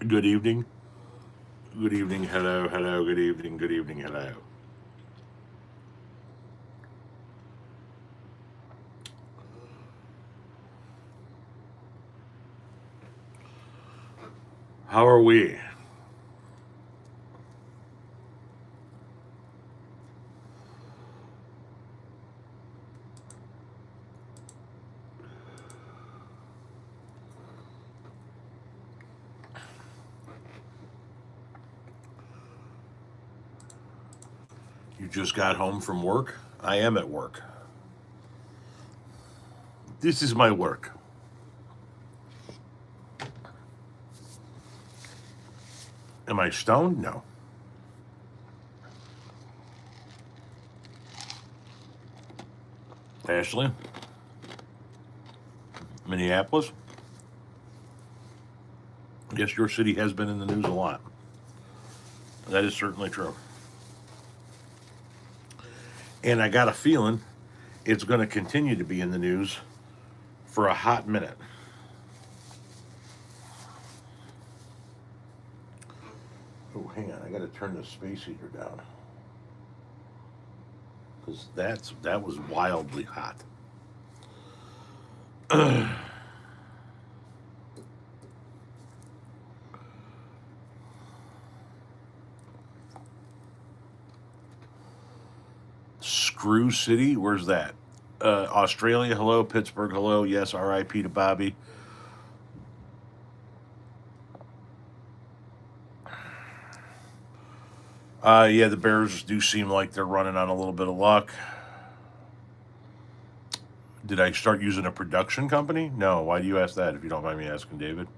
Good evening. Good evening. Hello. Hello. Good evening. Good evening. Hello. How are we? You just got home from work? I am at work. This is my work. Am I stoned? No. Ashley, Minneapolis. Yes, your city has been in the news a lot. That is certainly true. And I got a feeling it's going to continue to be in the news for a hot minute. Oh, hang on. I got to turn the space heater down because that was wildly hot. Screw City, where's that? Australia, hello. Pittsburgh, hello. Yes, R.I.P. to Bobby. Yeah, the Bears do seem like they're running on a little bit of luck. Did I start using a production company? No. Why do you ask that if you don't mind me asking, David?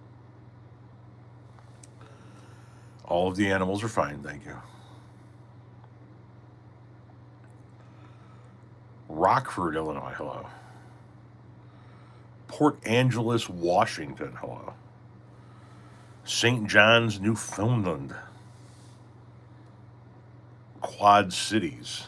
All of the animals are fine, thank you. Rockford, Illinois, hello. Port Angeles, Washington, hello. St. John's, Newfoundland. Quad Cities.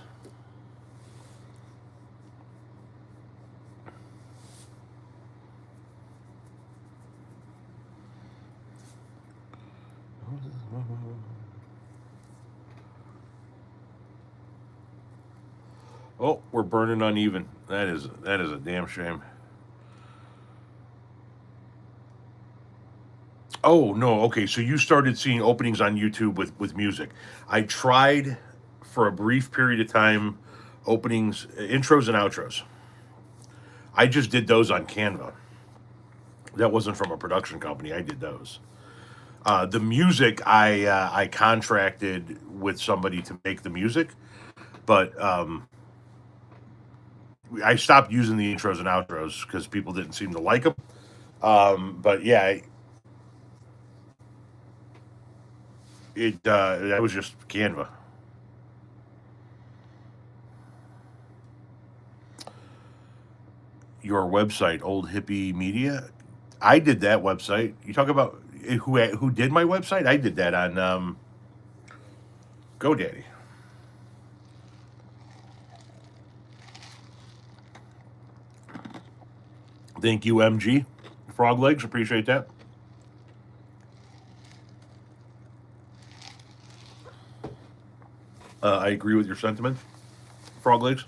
Oh, we're burning uneven. That is a damn shame. Oh no, okay. So you started seeing openings on YouTube with music. I tried for a brief period of time openings, intros and outros. I just did those on Canva. That wasn't from a production company. I did those. The music I contracted with somebody to make the music, but I stopped using the intros and outros because people didn't seem to like them. But yeah, it that was just Canva. Your website, Old Hippie Media. I did that website. You talk about who did my website? I did that on GoDaddy. Thank you, MG. Frog Legs, appreciate that. I agree with your sentiment, Frog Legs.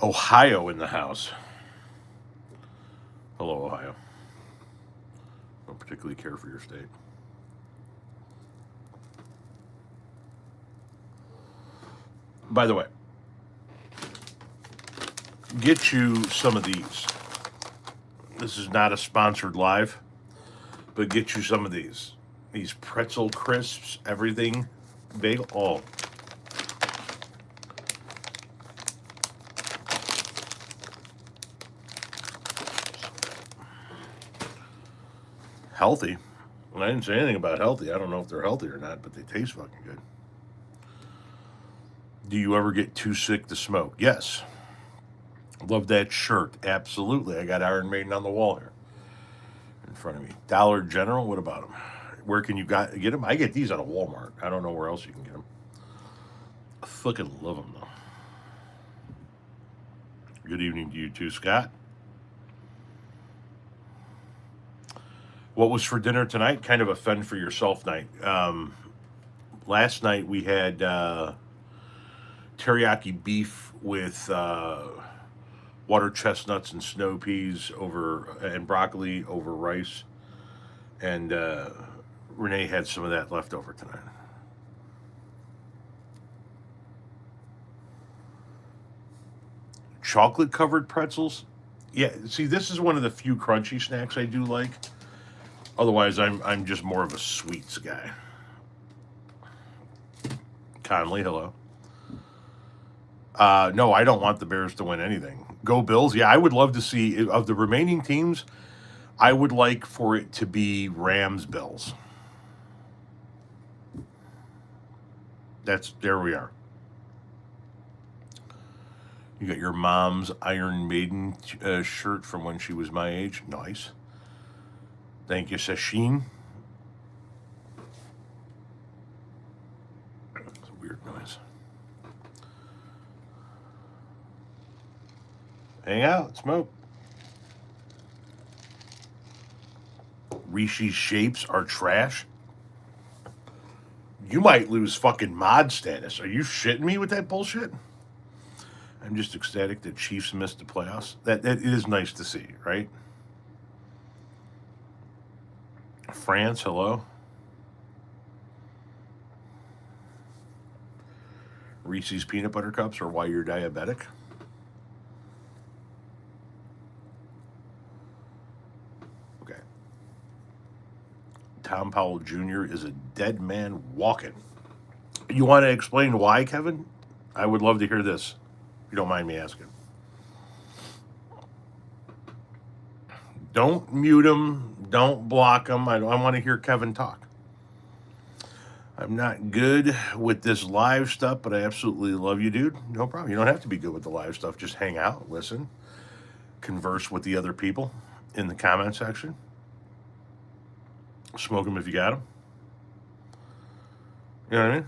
Ohio in the house. Hello, Ohio. Don't particularly care for your state. By the way, get you some of these. This is not a sponsored live, but get you some of these. These pretzel crisps, everything bagel. Oh, healthy. Well, I didn't say anything about healthy. I don't know if they're healthy or not, but they taste fucking good. Do you ever get too sick to smoke? Yes. Love that shirt. Absolutely. I got Iron Maiden on the wall here in front of me. Dollar General. What about them? Where can you get them? I get these out of Walmart. I don't know where else you can get them. fucking love them, though. Good evening to you too, Scott. What was for dinner tonight? Kind of a fend for yourself night. Last night we had teriyaki beef with water chestnuts and snow peas over and broccoli over rice, and Renee had some of that left over tonight. Chocolate covered pretzels. Yeah, see, this is one of the few crunchy snacks I do like. Otherwise, I'm just more of a sweets guy. Conley, hello. No, I don't want the Bears to win anything. Go Bills. Yeah, I would love to see of the remaining teams. I would like for it to be Rams Bills. There we are. You got your mom's Iron Maiden shirt from when she was my age. Nice. Thank you, Sashin. It's a weird noise. Hang out, smoke. Rishi's shapes are trash. You might lose fucking mod status. Are you shitting me with that bullshit? I'm just ecstatic that Chiefs missed the playoffs. That it is nice to see, right? France, hello. Reese's peanut butter cups are why you're diabetic. Okay. Tom Powell Jr. is a dead man walking. You want to explain why, Kevin? I would love to hear this, if you don't mind me asking. Don't mute him. Don't block him. I want to hear Kevin talk. I'm not good with this live stuff, but I absolutely love you, dude. No problem. You don't have to be good with the live stuff. Just hang out, listen, converse with the other people in the comment section. Smoke them if you got them. You know what I mean?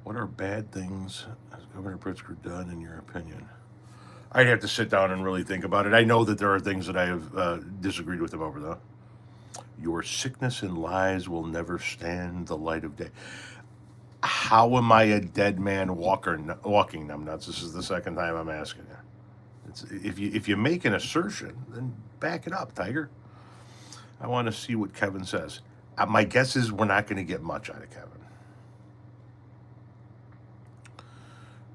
What are bad things has Governor Pritzker done, in your opinion? I'd have to sit down and really think about it. I know that there are things that I have disagreed with him over, though. Your sickness and lies will never stand the light of day. How am I a dead man walking numbnuts? This is the second time I'm asking you. If you make an assertion, then back it up, Tiger. I want to see what Kevin says. My guess is we're not going to get much out of Kevin.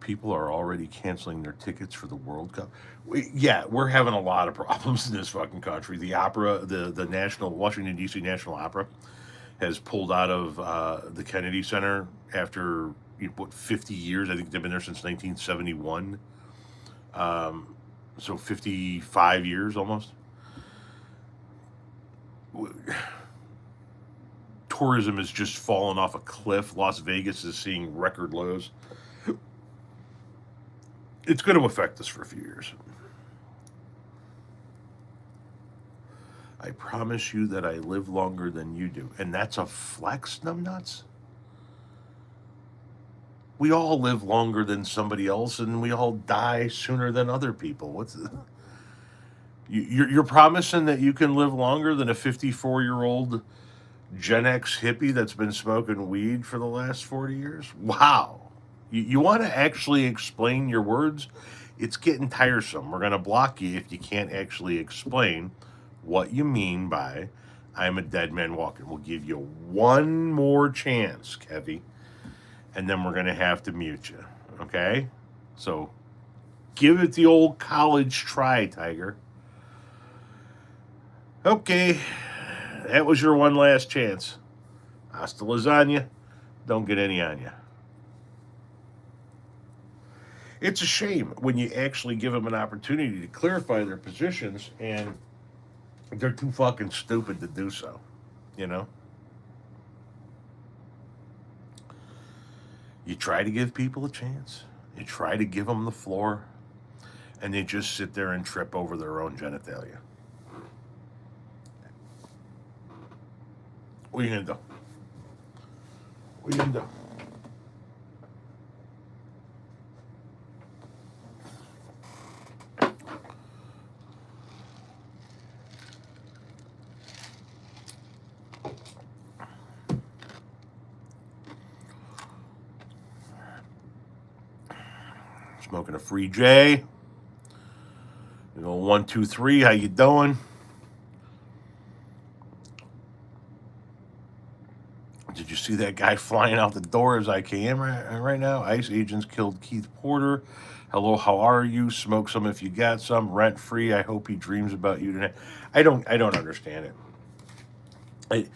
People are already canceling their tickets for the World Cup. We're having a lot of problems in this fucking country. The opera, the National Washington D.C. National Opera, has pulled out of the Kennedy Center after 50 years. I think they've been there since 1971. So 55 years almost. Tourism has just fallen off a cliff. Las Vegas is seeing record lows. It's going to affect us for a few years. I promise you that I live longer than you do. And that's a flex, numbnuts? We all live longer than somebody else, and we all die sooner than other people. You're promising that you can live longer than a 54-year-old Gen X hippie that's been smoking weed for the last 40 years? Wow. You want to actually explain your words? It's getting tiresome. We're going to block you if you can't actually explain what you mean by I'm a dead man walking. We'll give you one more chance, Kevy, and then we're going to have to mute you. Okay? So give it the old college try, Tiger. Okay. That was your one last chance. Hasta lasagna. Don't get any on you. It's a shame when you actually give them an opportunity to clarify their positions and they're too fucking stupid to do so, you know? You try to give people a chance. You try to give them the floor, and they just sit there and trip over their own genitalia. What are you going to do? What are you into? Smoking a free J. You know, 1, 2, 3. How you doing? Did you see that guy flying out the door as I came right now? ICE agents killed Keith Porter. Hello, how are you? Smoke some if you got some. Rent free. I hope he dreams about you tonight. I don't understand it.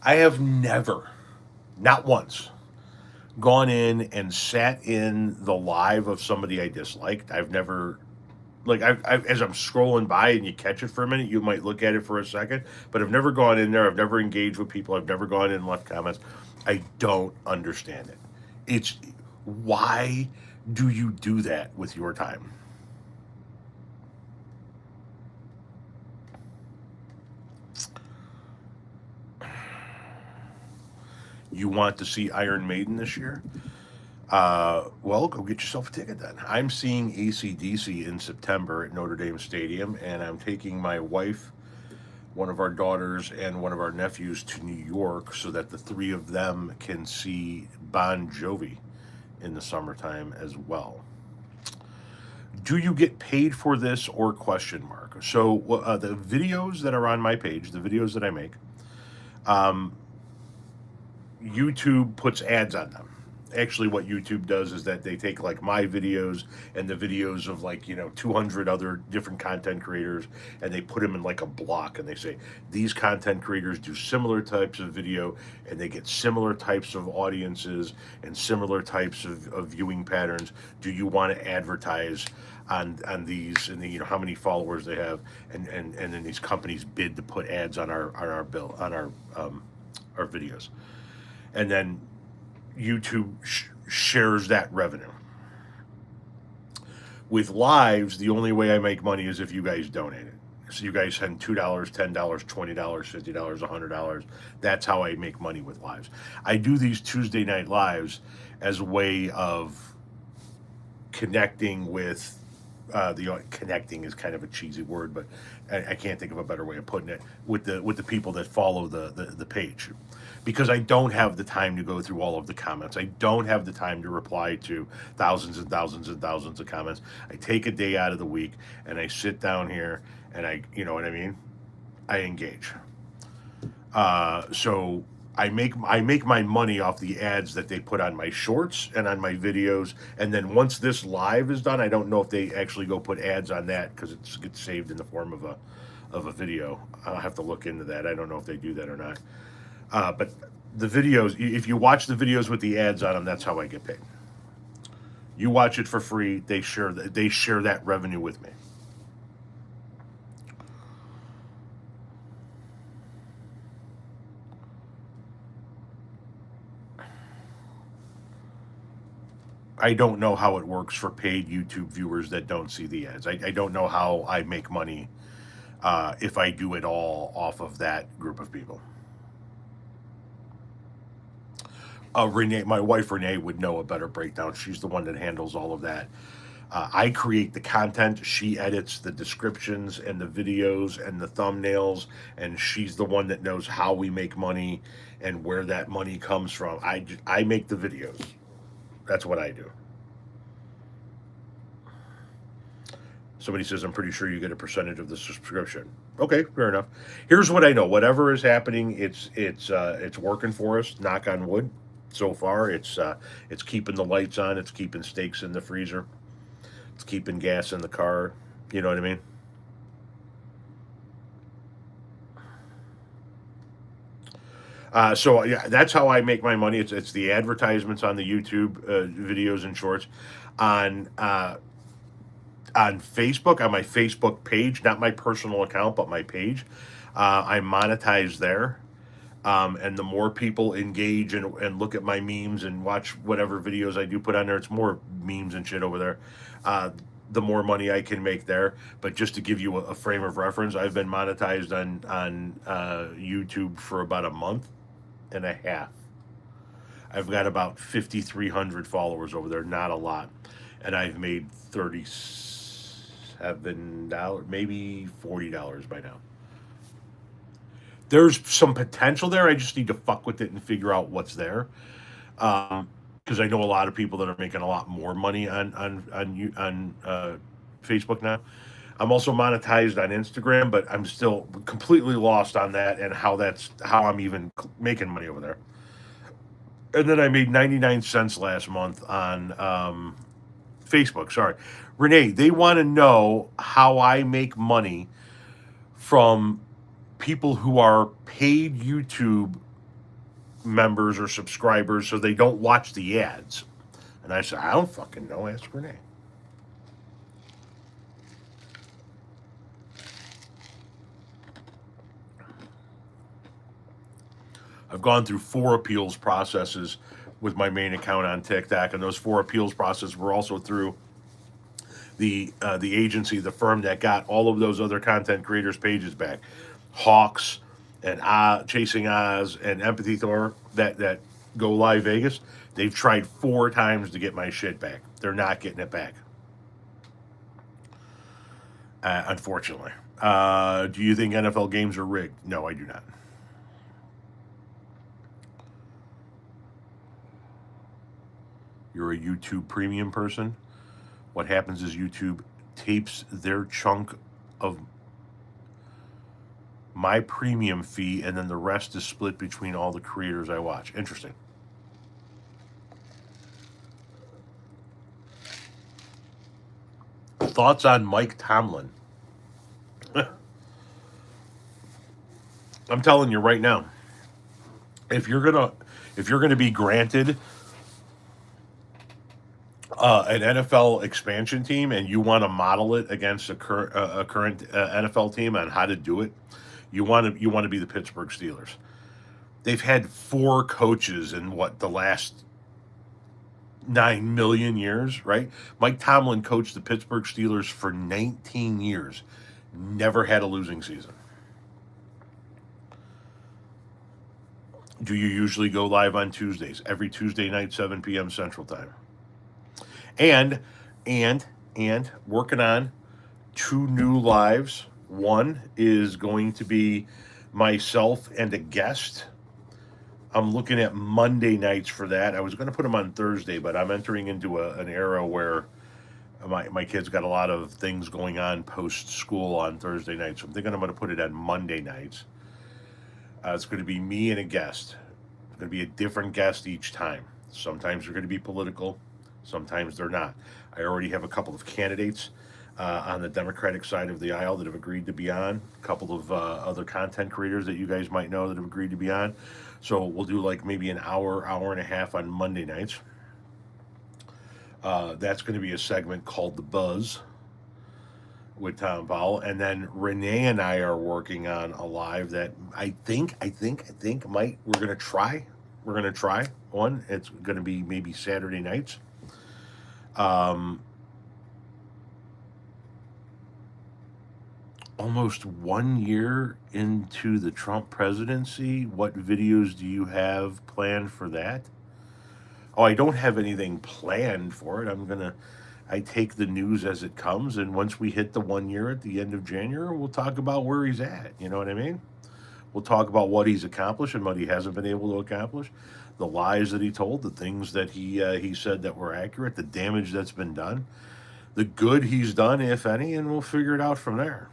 I have never, not once, gone in and sat in the live of somebody I disliked. I've never, like, as I'm scrolling by and you catch it for a minute, you might look at it for a second, but I've never gone in there. I've never engaged with people. I've never gone in and left comments. I don't understand it. It's why do you do that with your time? You want to see Iron Maiden this year? Well, go get yourself a ticket then. I'm seeing AC/DC in September at Notre Dame Stadium, and I'm taking my wife, one of our daughters, and one of our nephews to New York so that the three of them can see Bon Jovi in the summertime as well. Do you get paid for this or question mark? So the videos that are on my page, the videos that I make, YouTube puts ads on them. Actually, what YouTube does is that they take like my videos and the videos of like 200 other different content creators, and they put them in like a block, and they say these content creators do similar types of video, and they get similar types of audiences and similar types of viewing patterns. Do you want to advertise on these, and how many followers they have, and then these companies bid to put ads on our bill on our videos, and then YouTube shares that revenue. With lives, the only way I make money is if you guys donate it. So you guys send $2, $10, $20, $50, $100. That's how I make money with lives. I do these Tuesday night lives as a way of connecting with connecting is kind of a cheesy word, but I can't think of a better way of putting it, with the people that follow the page, because I don't have the time to go through all of the comments. I don't have the time to reply to thousands and thousands and thousands of comments. I take a day out of the week and I sit down here and you know what I mean? I engage. So I make my money off the ads that they put on my shorts and on my videos, and then once this live is done, I don't know if they actually go put ads on that because it gets saved in the form of a video. I'll have to look into that. I don't know if they do that or not. But the videos, if you watch the videos with the ads on them, that's how I get paid. You watch it for free. They share that revenue with me. I don't know how it works for paid YouTube viewers that don't see the ads. I don't know how I make money if I do it all off of that group of people. Renee, my wife Renee, would know a better breakdown. She's the one that handles all of that. I create the content. She edits the descriptions and the videos and the thumbnails, and she's the one that knows how we make money and where that money comes from. I make the videos. That's what I do. Somebody says, I'm pretty sure you get a percentage of the subscription. Okay, fair enough. Here's what I know. Whatever is happening, it's working for us. Knock on wood. So far, it's keeping the lights on. It's keeping steaks in the freezer. It's keeping gas in the car. You know what I mean? So yeah, that's how I make my money. It's the advertisements on the YouTube videos and shorts, on Facebook, on my Facebook page, not my personal account, but my page. I monetize there. And the more people engage and look at my memes and watch whatever videos I do put on there, it's more memes and shit over there. The more money I can make there. But just to give you a frame of reference, I've been monetized on YouTube for about a month and a half. I've got about 5,300 followers over there, not a lot, and I've made $37, maybe $40 by now. There's some potential there. I just need to fuck with it and figure out what's there. Because I know a lot of people that are making a lot more money on Facebook now. I'm also monetized on Instagram, but I'm still completely lost on that and how I'm even making money over there. And then I made 99 cents last month on Facebook. Sorry, Renee. They want to know how I make money from people who are paid YouTube members or subscribers, so they don't watch the ads. And I said, I don't fucking know. Ask Renee. I've gone through 4 appeals processes with my main account on TikTok, and those 4 appeals processes were also through the agency, the firm that got all of those other content creators' pages back, Hawks and Chasing Oz and Empathy Thor that go live Vegas. They've tried 4 times to get my shit back. They're not getting it back, unfortunately. Do you think NFL games are rigged? No, I do not. You're a YouTube premium person. What happens is YouTube tapes their chunk of my premium fee, and then the rest is split between all the creators I watch. Interesting. Thoughts on Mike Tomlin? I'm telling you right now, if you're gonna be granted an NFL expansion team and you want to model it against a current NFL team on how to do it, you want to be the Pittsburgh Steelers. They've had 4 coaches in what, the last 9 million years, right? Mike Tomlin coached the Pittsburgh Steelers for 19 years, never had a losing season. Do you usually go live on Tuesdays? Every Tuesday night, 7 p.m. Central Time. And and working on 2 new lives. One is going to be myself and a guest. I'm looking at Monday nights for that. I was going to put them on Thursday, but I'm entering into an era where my kids got a lot of things going on post school on Thursday nights. So I'm thinking I'm going to put it on Monday nights. It's going to be me and a guest. It's going to be a different guest each time. Sometimes they're going to be political, sometimes they're not. I already have a couple of candidates on the Democratic side of the aisle that have agreed to be on. A couple of other content creators that you guys might know that have agreed to be on. So we'll do like maybe an hour, hour and a half on Monday nights. That's going to be a segment called The Buzz with Tom Powell, and then Renee and I are working on a live that I think might we're gonna try one. It's gonna be maybe Saturday nights. Um, Almost 1 year into the Trump presidency. What videos do you have planned for that? Oh, I don't have anything planned for it. I take the news as it comes, and once we hit the 1 year at the end of January, we'll talk about where he's at. You know what I mean? We'll talk about what he's accomplished and what he hasn't been able to accomplish, the lies that he told, the things that he said that were accurate, the damage that's been done, the good he's done, if any, and we'll figure it out from there.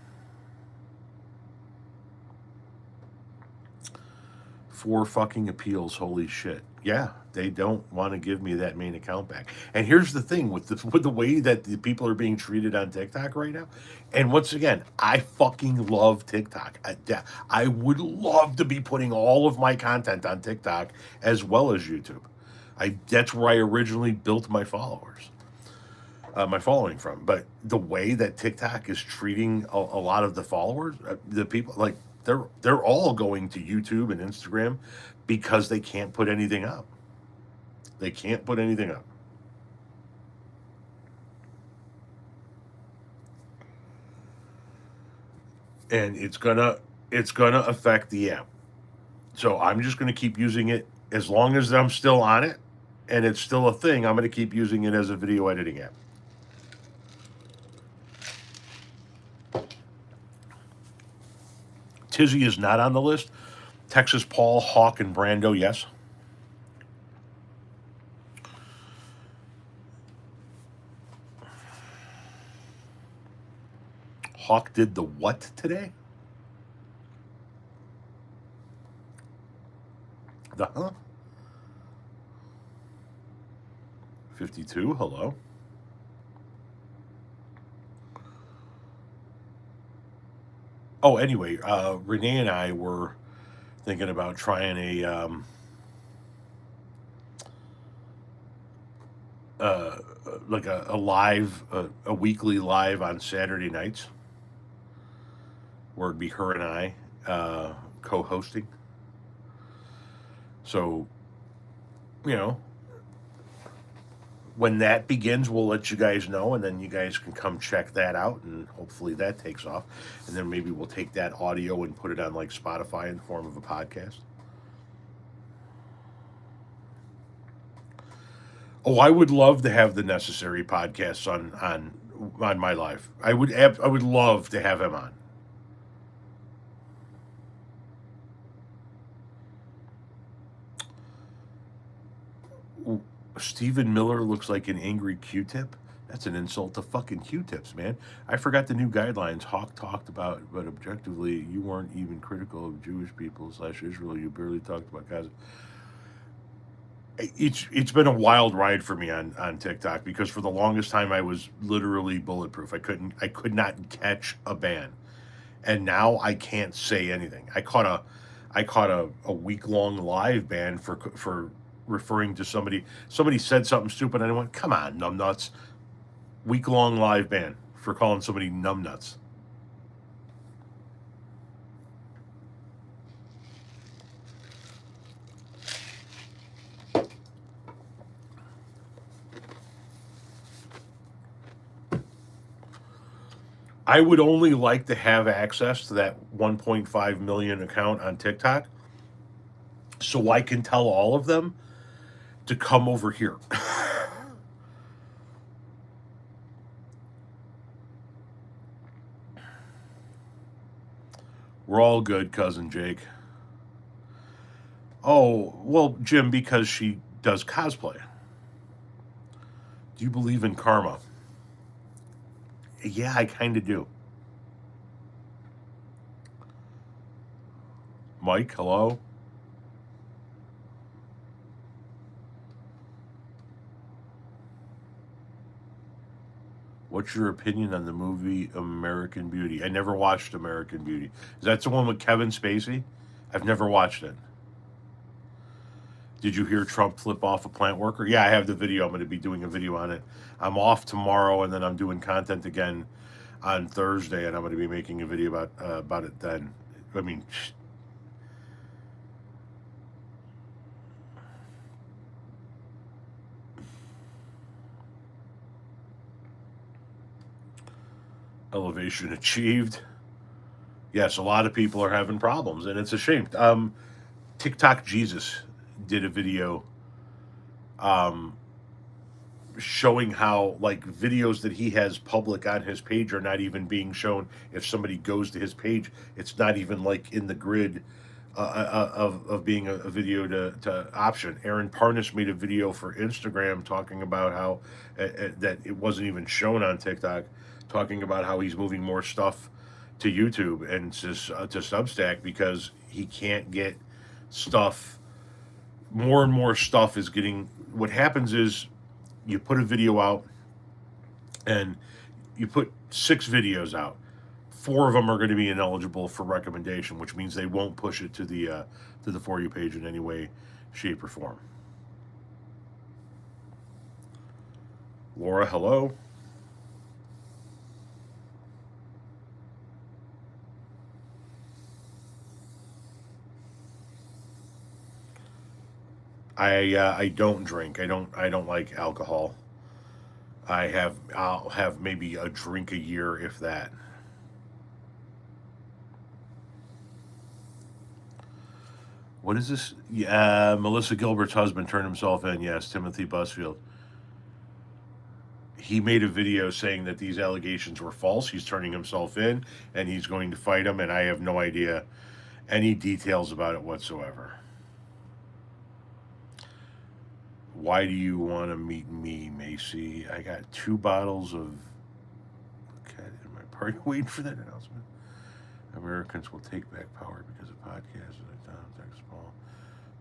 4 fucking appeals, holy shit. Yeah, they don't want to give me that main account back. And here's the thing with the way that the people are being treated on TikTok right now. And once again, I fucking love TikTok. I would love to be putting all of my content on TikTok as well as YouTube. That's where I originally built my following from. But the way that TikTok is treating a lot of the followers, the people, like they're all going to YouTube and Instagram because they can't put anything up. They can't put anything up. And it's gonna affect the app. So I'm just gonna keep using it as long as I'm still on it and it's still a thing, I'm going to keep using it as a video editing app. Tizzy is not on the list. Texas Paul, Hawk, and Brando, yes. Hawk did the what today? The huh? 52, hello. Oh, anyway, Renee and I were thinking about trying uh, like a live, a weekly live on Saturday nights, where it'd be her and I co-hosting. So, you know, when that begins, we'll let you guys know, and then you guys can come check that out, and hopefully that takes off. And then maybe we'll take that audio and put it on like Spotify in the form of a podcast. Oh, I would love to have the necessary podcasts on my life. I would love to have him on. Stephen Miller looks like an angry Q-tip. That's an insult to fucking Q-tips, man. I forgot the new guidelines Hawk talked about, but objectively, you weren't even critical of Jewish people / Israel. You barely talked about Gaza. It's been a wild ride for me on TikTok, because for the longest time I was literally bulletproof. I could not catch a ban, and now I can't say anything. I caught a week long live ban for referring to somebody. Somebody said something stupid, and I went, "Come on, numbnuts!" Week long live ban for calling somebody numbnuts. I would only like to have access to that 1.5 million account on TikTok so I can tell all of them to come over here. We're all good, cousin Jake. Oh, well, Jim, because she does cosplay. Do you believe in karma? Yeah, I kind of do. Mike, hello? What's your opinion on the movie American Beauty? I never watched American Beauty. Is that the one with Kevin Spacey? I've never watched it. Did you hear Trump flip off a plant worker? Yeah, I have the video. I'm going to be doing a video on it. I'm off tomorrow, and then I'm doing content again on Thursday, and I'm going to be making a video about it then. I mean, elevation achieved. Yes, a lot of people are having problems, and it's a shame. TikTok Jesus did a video showing how like videos that he has public on his page are not even being shown. If somebody goes to his page, it's not even like in the grid of being a video to option. Aaron Parnas made a video for Instagram talking about how that it wasn't even shown on TikTok, talking about how he's moving more stuff to YouTube and to Substack because he can't get stuff. More and more stuff is getting. What happens is you put a video out and you put 6 videos out. 4 of them are going to be ineligible for recommendation, which means they won't push it to the For You page in any way, shape, or form. Laura, hello. I don't drink. I don't like alcohol. I'll have maybe a drink a year, if that. What is this? Yeah, Melissa Gilbert's husband turned himself in. Yes, Timothy Busfield. He made a video saying that these allegations were false. He's turning himself in and he's going to fight him. And I have no idea any details about it whatsoever. Why do you want to meet me, Macy? I got 2 bottles of cat in my party. Waiting for that announcement. Americans will take back power because of podcasts. Thanks, Paul.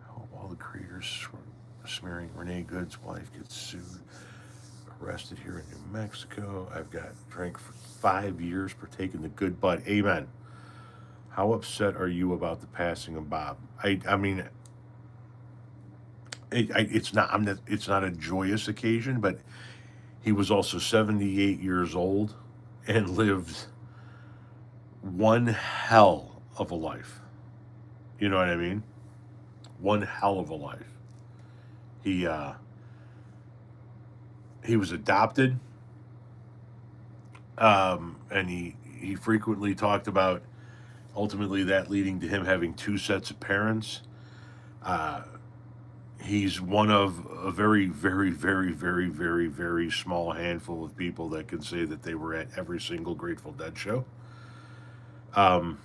I hope all the creators smearing Renee Good's wife gets sued. Arrested here in New Mexico. I've got drank for 5 years for taking the good bud. Amen. How upset are you about the passing of Bob? I mean, it's not. It's not a joyous occasion, but he was also 78 years old and lived one hell of a life. You know what I mean? One hell of a life. He uh, he was adopted, and he frequently talked about ultimately that leading to him having 2 sets of parents. Uh, he's one of a very, very, very, very, very, very small handful of people that can say that they were at every single Grateful Dead show. Um,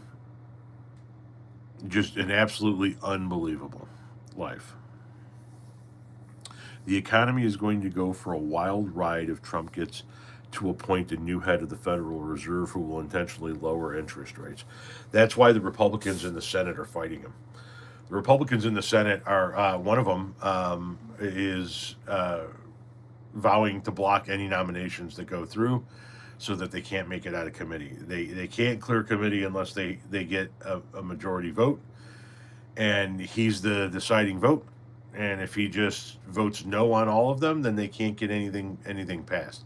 just an absolutely unbelievable life. The economy is going to go for a wild ride if Trump gets to appoint a new head of the Federal Reserve who will intentionally lower interest rates. That's why the Republicans in the Senate are fighting him. The Republicans in the Senate are one of them is vowing to block any nominations that go through, so that they can't make it out of committee. They can't clear committee unless they get a majority vote, and he's the deciding vote. And if he just votes no on all of them, then they can't get anything passed.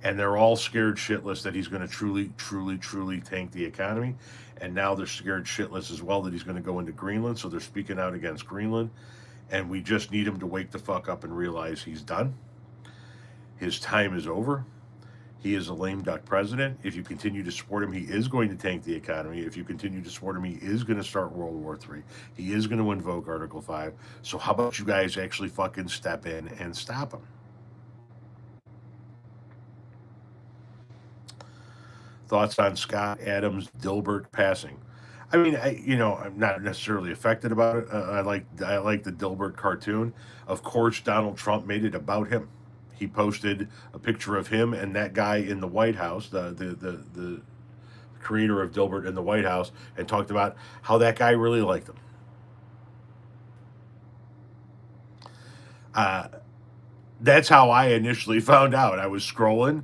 And they're all scared shitless that he's going to truly, truly, truly tank the economy. And now they're scared shitless as well that he's going to go into Greenland. So they're speaking out against Greenland. And we just need him to wake the fuck up and realize he's done. His time is over. He is a lame duck president. If you continue to support him, he is going to tank the economy. If you continue to support him, he is going to start World War III. He is going to invoke Article 5. So how about you guys actually fucking step in and stop him? Thoughts on Scott Adams Dilbert passing? I mean, I'm not necessarily affected about it. I like the Dilbert cartoon. Of course, Donald Trump made it about him. He posted a picture of him and that guy in the White House, the creator of Dilbert in the White House, and talked about how that guy really liked him. Uh, that's how I initially found out. I was scrolling,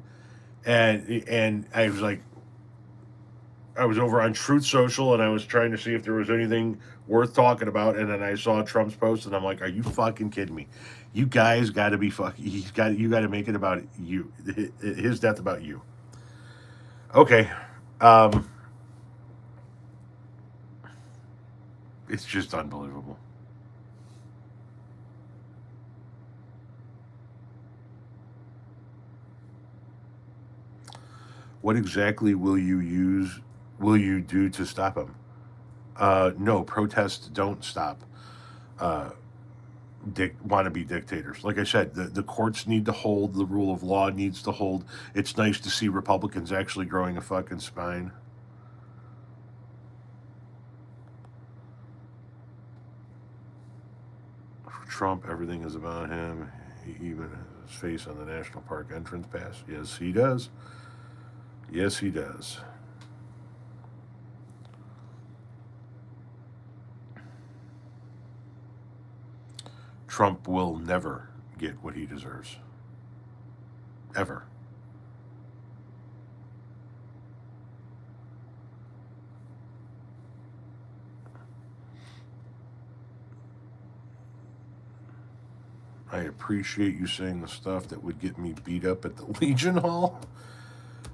and I was like, I was over on Truth Social, and I was trying to see if there was anything worth talking about, and then I saw Trump's post, and I'm like, are you fucking kidding me? You guys got to be fucking. You got to make it about you. His death about you. Okay. Um, it's just unbelievable. What exactly will you use? Will you do to stop him? No, protests don't stop uh, wannabe dictators. Like I said, the courts need to hold. The rule of law needs to hold. It's nice to see Republicans actually growing a fucking spine. For Trump, everything is about him. He even has his face on the national park entrance pass. Yes, he does. Yes, he does. Trump will never get what he deserves. Ever. I appreciate you saying the stuff that would get me beat up at the Legion Hall.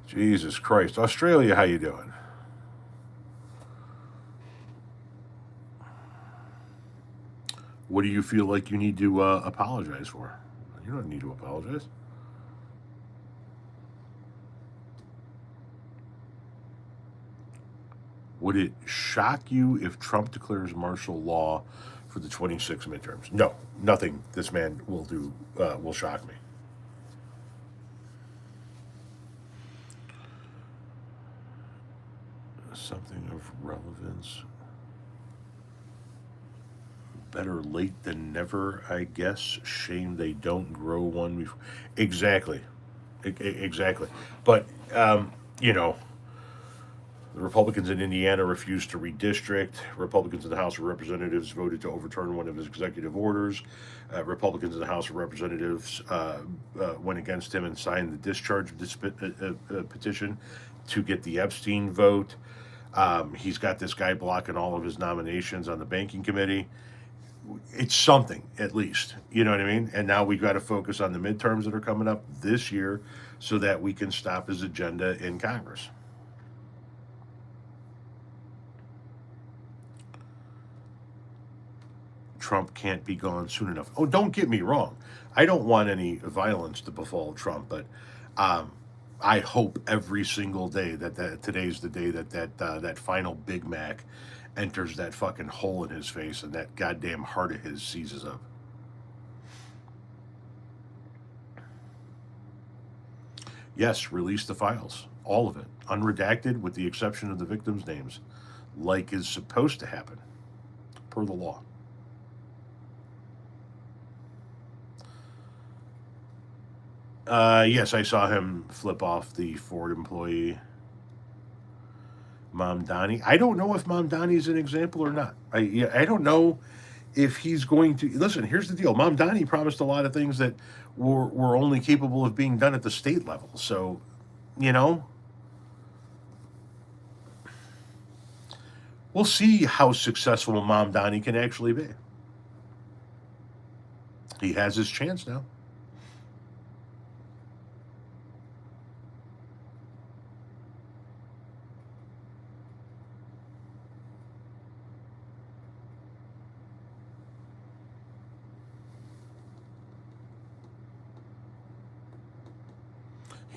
Jesus Christ. Australia, how you doing? What do you feel like you need to apologize for? You don't need to apologize. Would it shock you if Trump declares martial law for the 26 midterms. No, nothing this man will do will shock me. Something of relevance. Better late than never, I guess. Shame they don't grow one before. Exactly. Exactly. But, you know, the Republicans in Indiana refused to redistrict. Republicans in the House of Representatives voted to overturn one of his executive orders. Republicans in the House of Representatives went against him and signed the discharge petition to get the Epstein vote. He's got this guy blocking all of his nominations on the banking committee. It's something, at least. You know what I mean? And now we've got to focus on the midterms that are coming up this year so that we can stop his agenda in Congress. Trump can't be gone soon enough. Oh, don't get me wrong. I don't want any violence to befall Trump, but I hope every single day that today's the day that final Big Mac enters that fucking hole in his face and that goddamn heart of his seizes up. Yes, release the files, all of it, unredacted with the exception of the victims' names, like is supposed to happen per the law. Yes, I saw him flip off the Ford employee, Mamdani. I don't know if Mamdani's an example or not. I don't know if he's going to listen. Here's the deal: Mamdani promised a lot of things that were only capable of being done at the state level. So, you know, we'll see how successful Mamdani can actually be. He has his chance now.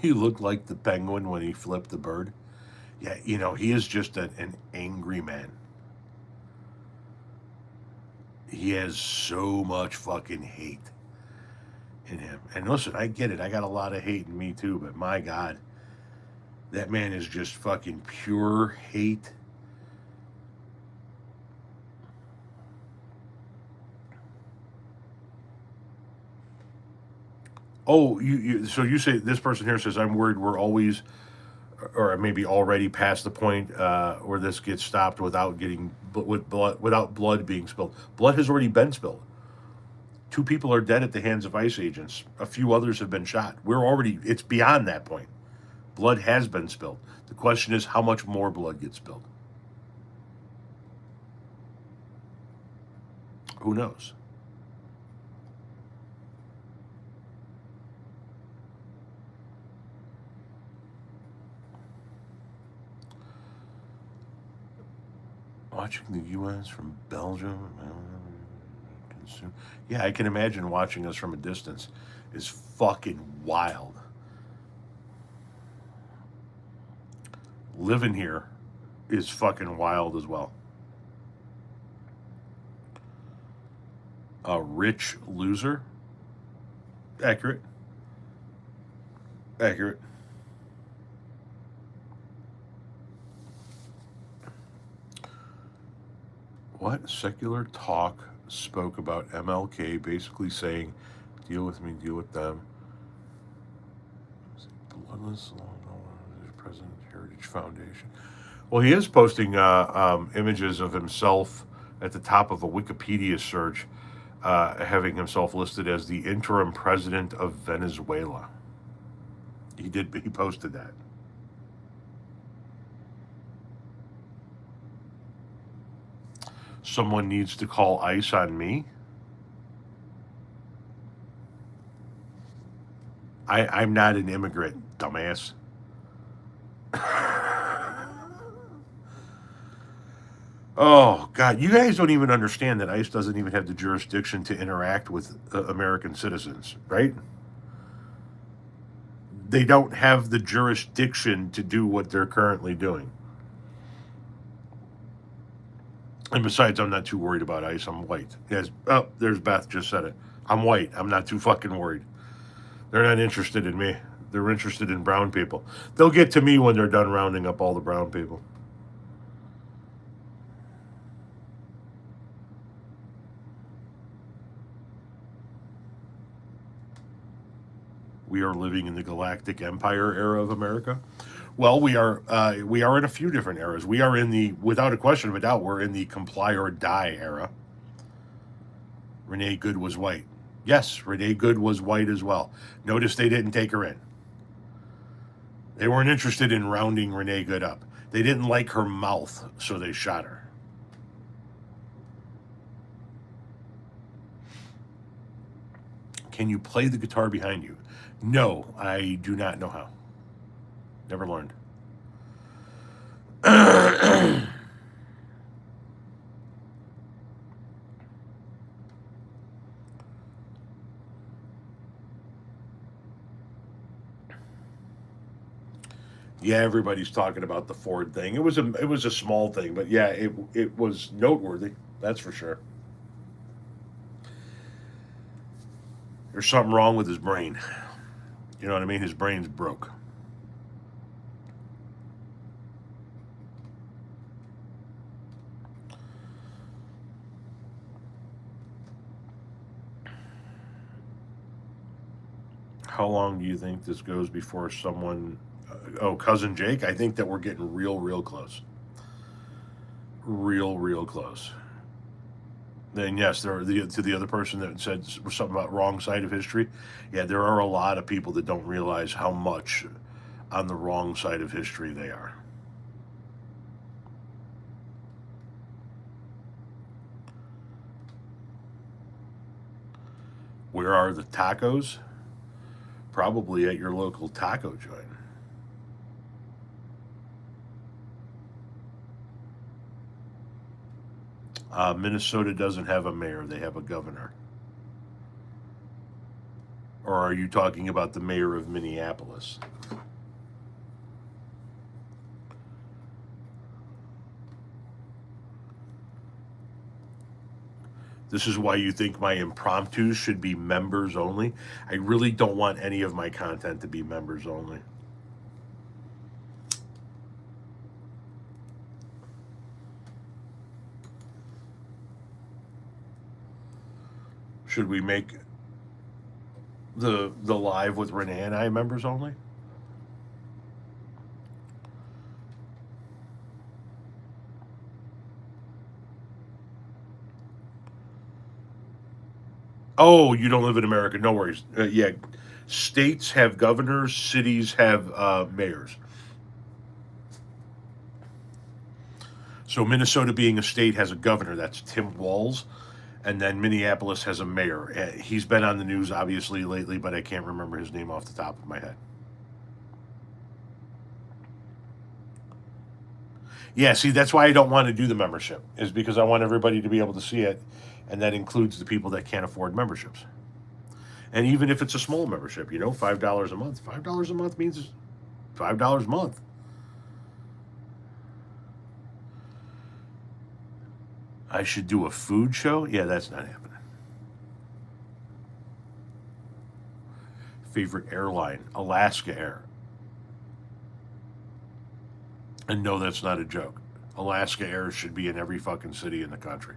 He looked like the penguin when he flipped the bird. Yeah, you know, he is just an angry man. He has so much fucking hate in him. And listen, I get it. I got a lot of hate in me too, but my God, that man is just fucking pure hate. Oh, so you say this person here says, I'm worried we're always, or maybe already past the point where this gets stopped without getting, without blood being spilled. Blood has already been spilled. 2 people are dead at the hands of ICE agents. A few others have been shot. It's beyond that point. Blood has been spilled. The question is how much more blood gets spilled. Who knows? Watching the U.S. from Belgium. Yeah, I can imagine watching us from a distance is fucking wild. Living here is fucking wild as well. A rich loser? Accurate. Accurate. What secular talk spoke about MLK basically saying, deal with me, deal with them. Bloodless President Heritage Foundation. Well, he is posting images of himself at the top of a Wikipedia search, having himself listed as the interim president of Venezuela. He posted that. Someone needs to call ICE on me. I'm not an immigrant, dumbass. Oh, God. You guys don't even understand that ICE doesn't even have the jurisdiction to interact with American citizens, right? They don't have the jurisdiction to do what they're currently doing. And besides, I'm not too worried about ICE. I'm white. Yes. Oh, there's Beth just said it. I'm white. I'm not too fucking worried. They're not interested in me. They're interested in brown people. They'll get to me when they're done rounding up all the brown people. We are living in the galactic empire era of America. Well, we are. We are in a few different eras. We are in the, without a question of a doubt, we're in the comply or die era. Renee Good was white. Yes, Renee Good was white as well. Notice they didn't take her in. They weren't interested in rounding Renee Good up. They didn't like her mouth, so they shot her. Can you play the guitar behind you? No, I do not know how. Never learned. Yeah, everybody's talking about the Ford thing. It was a small thing, but yeah, it was noteworthy. That's for sure. There's something wrong with his brain. You know what I mean? His brain's broke. How long do you think this goes before someone? Oh, cousin Jake. I think that we're getting real, real close. Real, real close. Then yes, there are to the other person that said something about wrong side of history. Yeah, there are a lot of people that don't realize how much on the wrong side of history they are. Where are the tacos? Probably at your local taco joint. Minnesota doesn't have a mayor; they have a governor. Or are you talking about the mayor of Minneapolis? This is why you think my impromptus should be members only. I really don't want any of my content to be members only. Should we make the live with Renee and I members only? Oh, you don't live in America. No worries. Yeah, states have governors, cities have mayors. So Minnesota being a state has a governor. That's Tim Walz. And then Minneapolis has a mayor. He's been on the news obviously lately, but I can't remember his name off the top of my head. Yeah, see, that's why I don't want to do the membership, is because I want everybody to be able to see it, and that includes the people that can't afford memberships. And even if it's a small membership, $5 a month. $5 a month means $5 a month. I should do a food show. Yeah, that's not happening. Favorite airline, Alaska Air. And no, that's not a joke. Alaska Air should be in every fucking city in the country.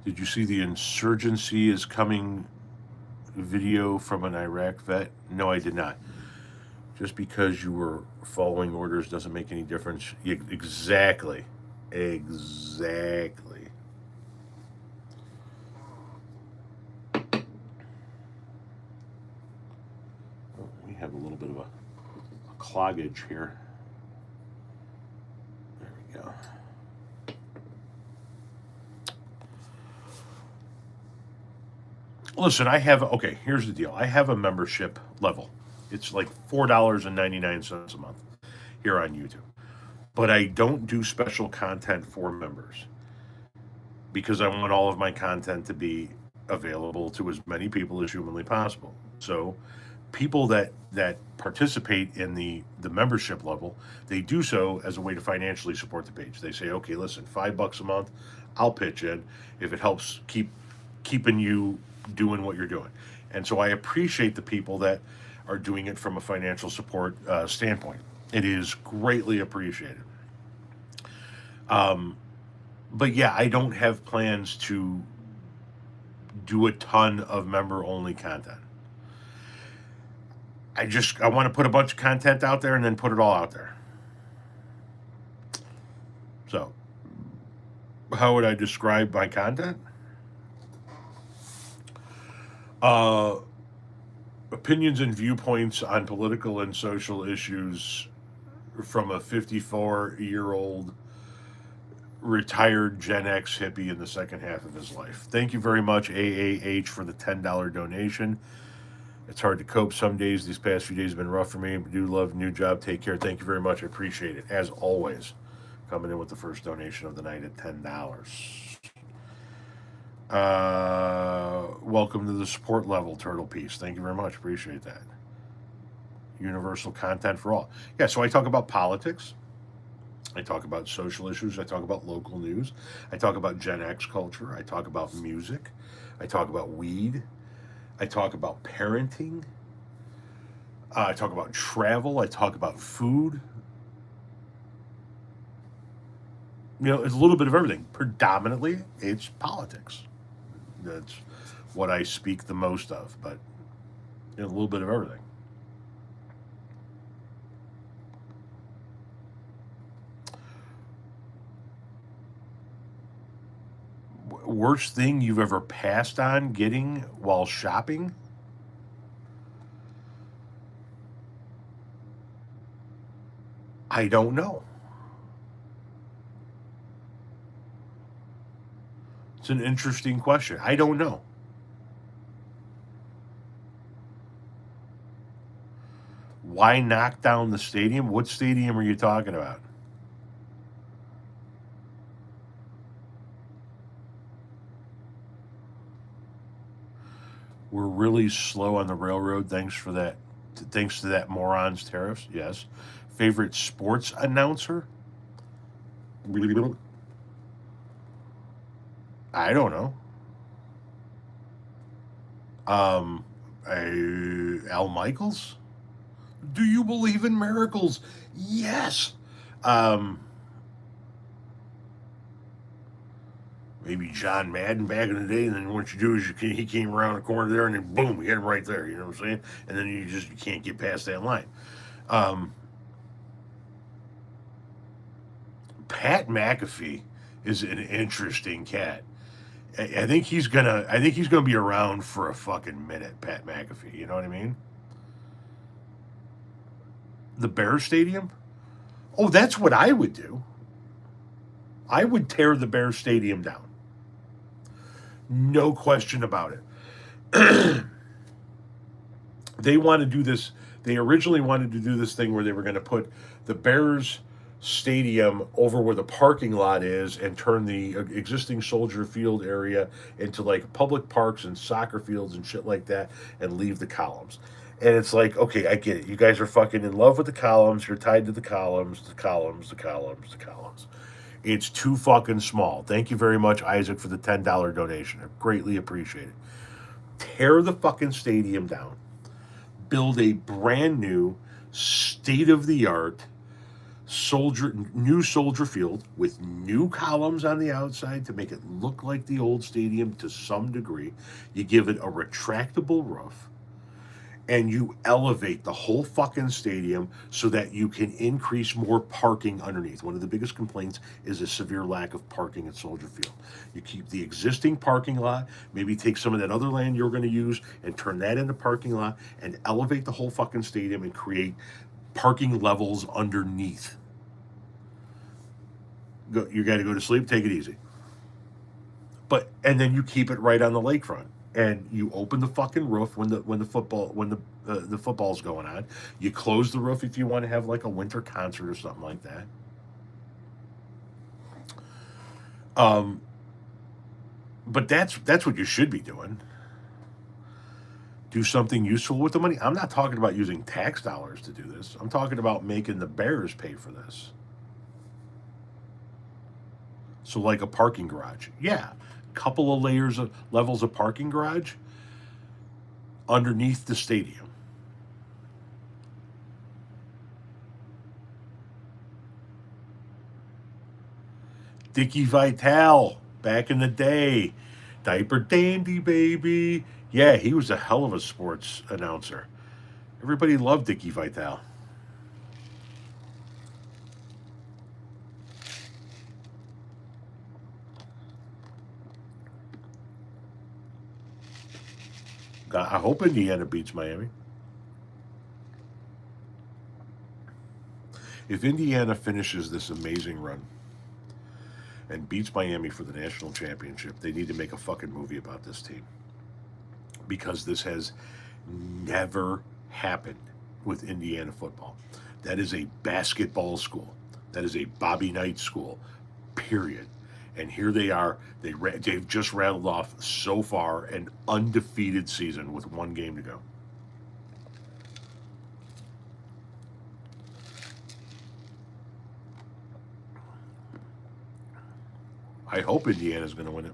Did you see the insurgency is coming video from an Iraq vet? No, I did not. Just because you were following orders doesn't make any difference. Exactly. Exactly. Oh, we have a little bit of a cloggage here. There we go. Listen, okay, here's the deal. I have a membership level. It's like $4.99 a month here on YouTube. But I don't do special content for members because I want all of my content to be available to as many people as humanly possible. So people that participate in the membership level, they do so as a way to financially support the page. They say, okay, listen, $5 a month, I'll pitch in if it helps keeping you doing what you're doing. And so I appreciate the people that are doing it from a financial support standpoint. It is greatly appreciated. But yeah, I don't have plans to do a ton of member only content. I want to put a bunch of content out there and then put it all out there. So, how would I describe my content? Uh, Opinions and viewpoints on political and social issues from a 54-year-old retired Gen X hippie in the second half of his life. Thank you very much, AAH, for the $10 donation. It's hard to cope some days. These past few days have been rough for me. I do love new job. Take care. Thank you very much. I appreciate it. As always, coming in with the first donation of the night at $10. Welcome to the support level, Turtle Piece. Thank you very much. Appreciate that. Universal content for all. Yeah, so I talk about politics. I talk about social issues. I talk about local news. I talk about Gen X culture. I talk about music. I talk about weed. I talk about parenting. I talk about travel. I talk about food. It's a little bit of everything. Predominantly, it's politics. That's what I speak the most of, but a little bit of everything. Worst thing you've ever passed on getting while shopping? I don't know. It's an interesting question. I don't know. Why knock down the stadium? What stadium are you talking about? We're really slow on the railroad. Thanks for that. Thanks to that moron's tariffs. Yes. Favorite sports announcer? I don't know. Um, Al Michaels? Do you believe in miracles? Yes. Um, Maybe John Madden back in the day, and then what you do is he came around the corner there, and then boom, you hit him right there. You know what I'm saying? And then you can't get past that line. Um, Pat McAfee is an interesting cat. I think he's gonna be around for a fucking minute. Pat McAfee. You know what I mean? The Bears Stadium. Oh, that's what I would do. I would tear the Bears Stadium down. No question about it. They want to do this. They originally wanted to do this thing where they were going to put the Bears stadium over where the parking lot is and turn the existing Soldier Field area into like public parks and soccer fields and shit like that and leave the columns. And it's like, okay, I get it. You guys are fucking in love with the columns. You're tied to the columns, the columns, the columns, the columns. It's too fucking small. Thank you very much, Isaac, for the $10 donation. I greatly appreciate it. Tear the fucking stadium down. Build a brand new, state of the art Soldier Field with new columns on the outside to make it look like the old stadium to some degree. You give it a retractable roof and you elevate the whole fucking stadium so that you can increase more parking underneath. One of the biggest complaints is a severe lack of parking at Soldier Field. You keep the existing parking lot, maybe take some of that other land you're going to use and turn that into parking lot and elevate the whole fucking stadium and create parking levels underneath. You got to go to sleep, take it easy. And then you keep it right on the lakefront. And you open the fucking roof when the football's going on. You close the roof if you want to have like a winter concert or something like that. But that's what you should be doing. Do something useful with the money. I'm not talking about using tax dollars to do this. I'm talking about making the Bears pay for this. So, like a parking garage. Yeah. Couple of layers of levels of parking garage underneath the stadium. Dickie Vitale, back in the day. Diaper Dandy, baby. Yeah, he was a hell of a sports announcer. Everybody loved Dickie Vitale. I hope Indiana beats Miami. If Indiana finishes this amazing run and beats Miami for the national championship, they need to make a fucking movie about this team. Because this has never happened with Indiana football. That is a basketball school. That is a Bobby Knight school, period. And here they are. They've just rattled off so far an undefeated season with one game to go. I hope Indiana's going to win it.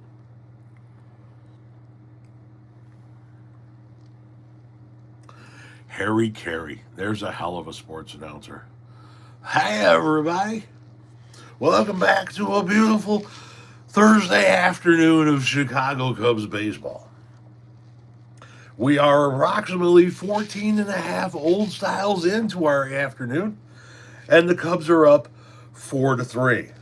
Harry Carey. There's a hell of a sports announcer. Hi, everybody. Welcome back to a beautiful Thursday afternoon of Chicago Cubs baseball. We are approximately 14 and a half old styles into our afternoon, and the Cubs are up 4-3.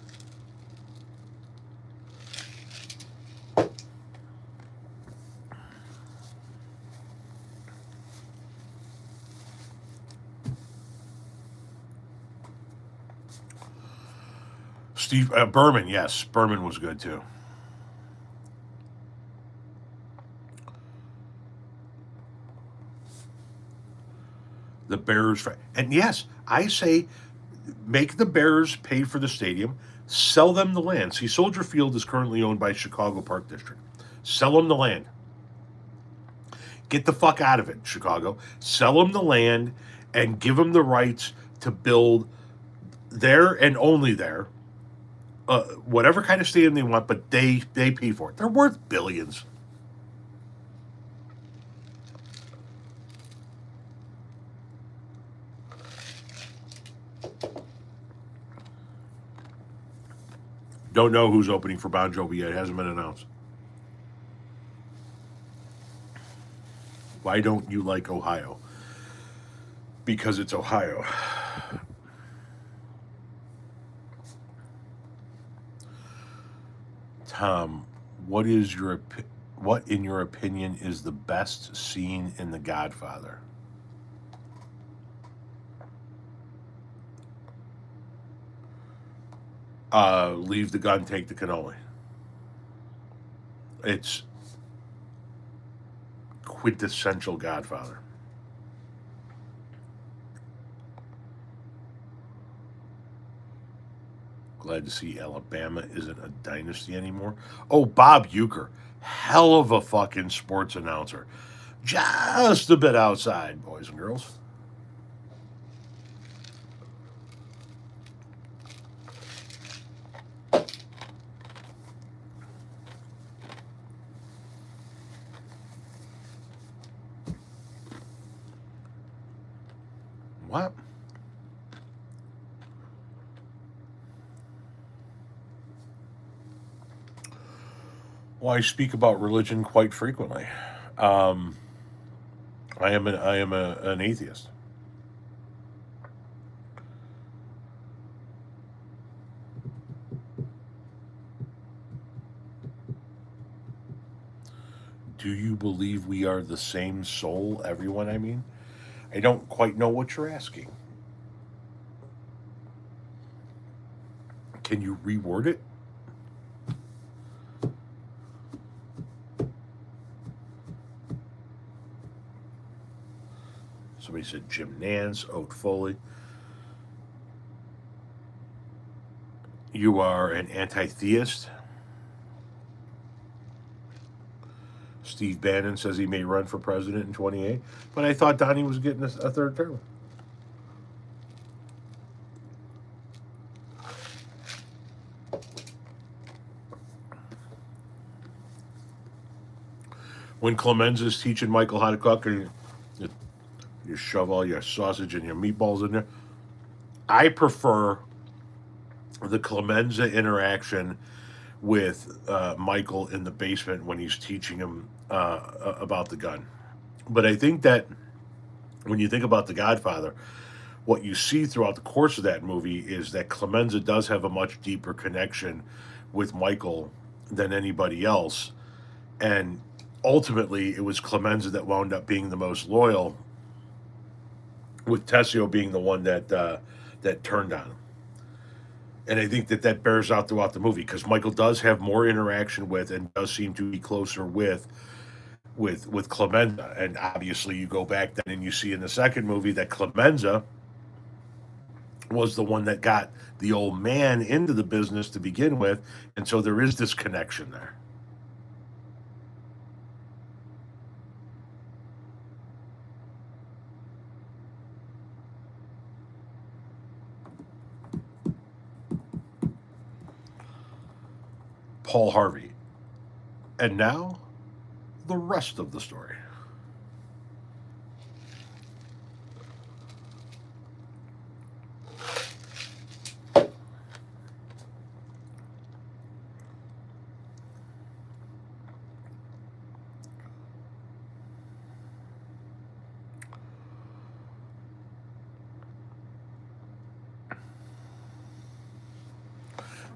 Steve Berman, yes, Berman was good too. The Bears, and yes, I say make the Bears pay for the stadium, sell them the land. See, Soldier Field is currently owned by Chicago Park District. Sell them the land. Get the fuck out of it, Chicago. Sell them the land and give them the rights to build there and only there, whatever kind of stadium they want, but they pay for it. They're worth billions. Don't know who's opening for Bon Jovi yet. It hasn't been announced. Why don't you like Ohio? Because it's Ohio. Tom, what in your opinion is the best scene in The Godfather? Leave the gun, take the cannoli. It's quintessential Godfather. Glad to see Alabama isn't a dynasty anymore. Oh, Bob Uecker, hell of a fucking sports announcer. Just a bit outside, boys and girls. What? Well, I speak about religion quite frequently. Um, I am an atheist. Do you believe we are the same soul, everyone? I mean, I don't quite know what you're asking. Can you reword it? Somebody said Jim Nance, Oak Foley. You are an anti theist? Steve Bannon says he may run for president in 28, but I thought Donnie was getting a third term. When Clemenza's teaching Michael how to cook, and you shove all your sausage and your meatballs in there, I prefer the Clemenza interaction with Michael in the basement when he's teaching him about the gun. But I think that when you think about The Godfather, what you see throughout the course of that movie is that Clemenza does have a much deeper connection with Michael than anybody else. And ultimately, it was Clemenza that wound up being the most loyal, with Tessio being the one that turned on him. And I think that that bears out throughout the movie because Michael does have more interaction with and does seem to be closer with Clemenza. And obviously, you go back then and you see in the second movie that Clemenza was the one that got the old man into the business to begin with, and so there is this connection there. Paul Harvey. And now, the rest of the story.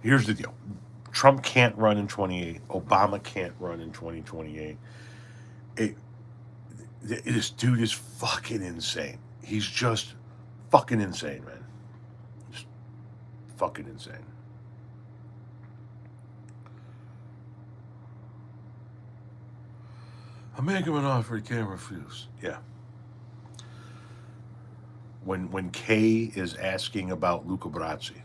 Here's the deal. Trump can't run in 28. Obama can't run in 2028. It, this dude is fucking insane. He's just fucking insane, man. Just fucking insane. I make him an offer he can't refuse. Yeah. When Kay is asking about Luca Brasi,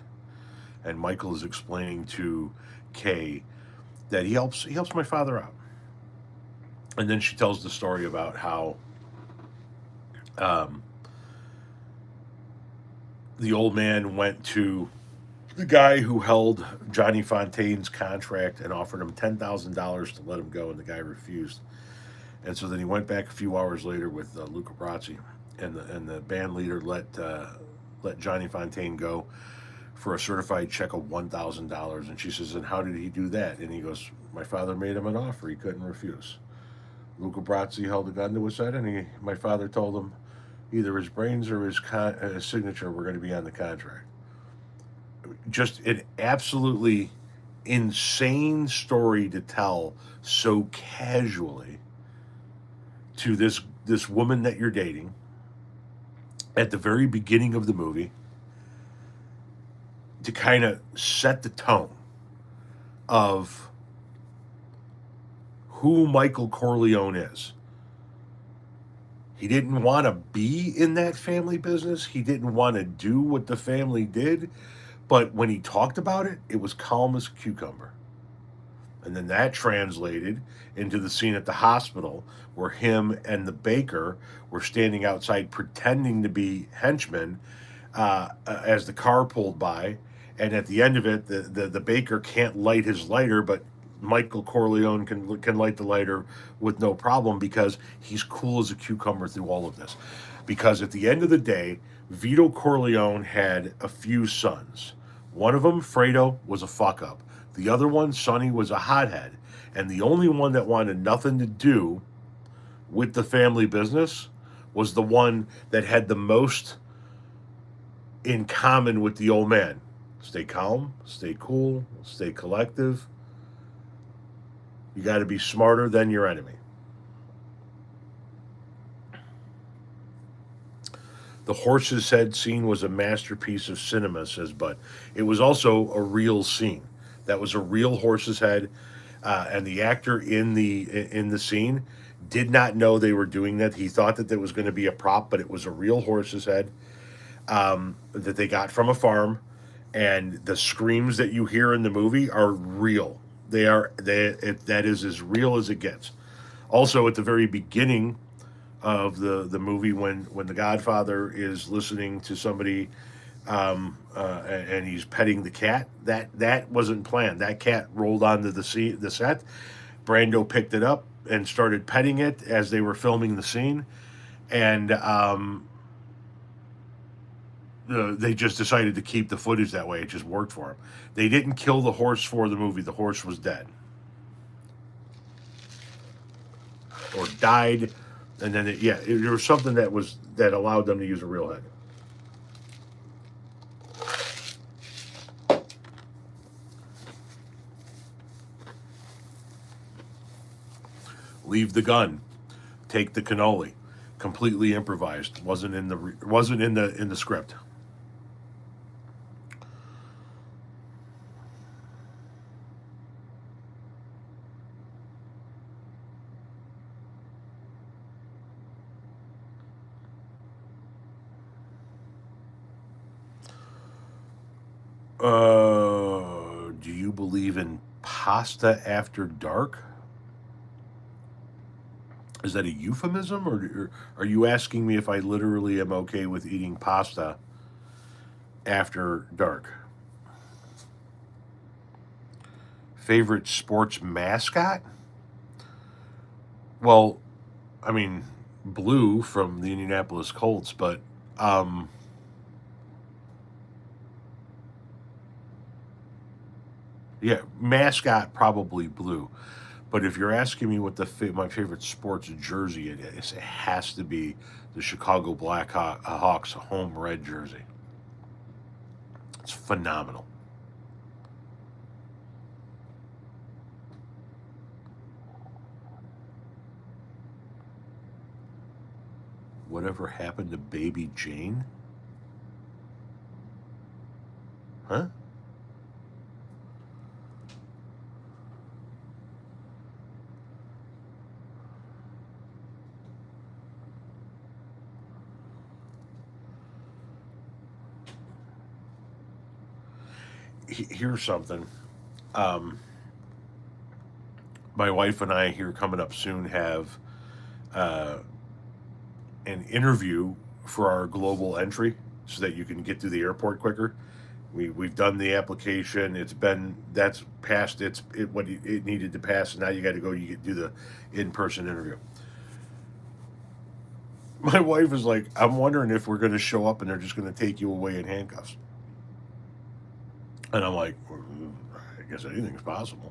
and Michael is explaining to Kay that he helps my father out, and then she tells the story about how um, the old man went to the guy who held Johnny Fontaine's contract and offered him $10,000 to let him go, and the guy refused. And so then he went back a few hours later with Luca Brasi, and the band leader let Johnny Fontaine go for a certified check of $1,000. And she says, "And how did he do that?" And he goes, "My father made him an offer he couldn't refuse." Luca Brasi held a gun to his head, and my father told him either his brains or his signature were going to be on the contract. Just an absolutely insane story to tell so casually to this woman that you're dating at the very beginning of the movie, to kind of set the tone of who Michael Corleone is. He didn't want to be in that family business. He didn't want to do what the family did. But when he talked about it, it was calm as a cucumber. And then that translated into the scene at the hospital where him and the baker were standing outside pretending to be henchmen as the car pulled by. And at the end of it, the baker can't light his lighter, but Michael Corleone can light the lighter with no problem because he's cool as a cucumber through all of this. Because at the end of the day, Vito Corleone had a few sons. One of them, Fredo, was a fuck up. The other one, Sonny, was a hothead. And the only one that wanted nothing to do with the family business was the one that had the most in common with the old man. Stay calm, stay cool, stay collective. You got to be smarter than your enemy. The horse's head scene was a masterpiece of cinema, says Bud. It was also a real scene. That was a real horse's head, and the actor in the scene did not know they were doing that. He thought that there was going to be a prop, but it was a real horse's head that they got from a farm. And the screams that you hear in the movie are real. That is as real as it gets. Also, at the very beginning of the movie, when the Godfather is listening to somebody, and he's petting the cat, that wasn't planned. That cat rolled onto the set. Brando picked it up and started petting it as they were filming the scene, and they just decided to keep the footage that way. It just worked for them. They didn't kill the horse for the movie. The horse was dead or died, and then there was something that allowed them to use a real head. Leave the gun, take the cannoli. Completely improvised. Wasn't in the script. Do you believe in pasta after dark? Is that a euphemism, or are you asking me if I literally am okay with eating pasta after dark? Favorite sports mascot? Well, I mean, Blue from the Indianapolis Colts, but um, yeah, mascot probably Blue. But if you're asking me what my favorite sports jersey it has to be the Chicago Blackhawks home red jersey. It's phenomenal. Whatever happened to Baby Jane? Huh? Here's something. Um, my wife and I here coming up soon have uh, an interview for our global entry so that you can get through the airport quicker. We've done the application. That's passed what it needed to pass. And now you got to go. Do the in-person interview. My wife is like, I'm wondering if we're going to show up and they're just going to take you away in handcuffs. And I'm like, well, I guess anything's possible.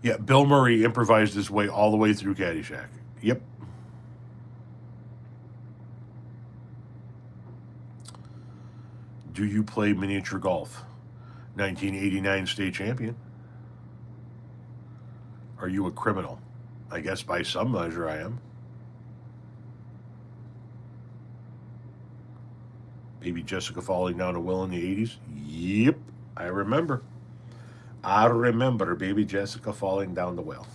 Yeah, Bill Murray improvised his way all the way through Caddyshack. Yep. Do you play miniature golf? 1989 state champion. Are you a criminal? I guess by some measure I am. Baby Jessica falling down a well in the 80s? Yep, I remember. I remember Baby Jessica falling down the well.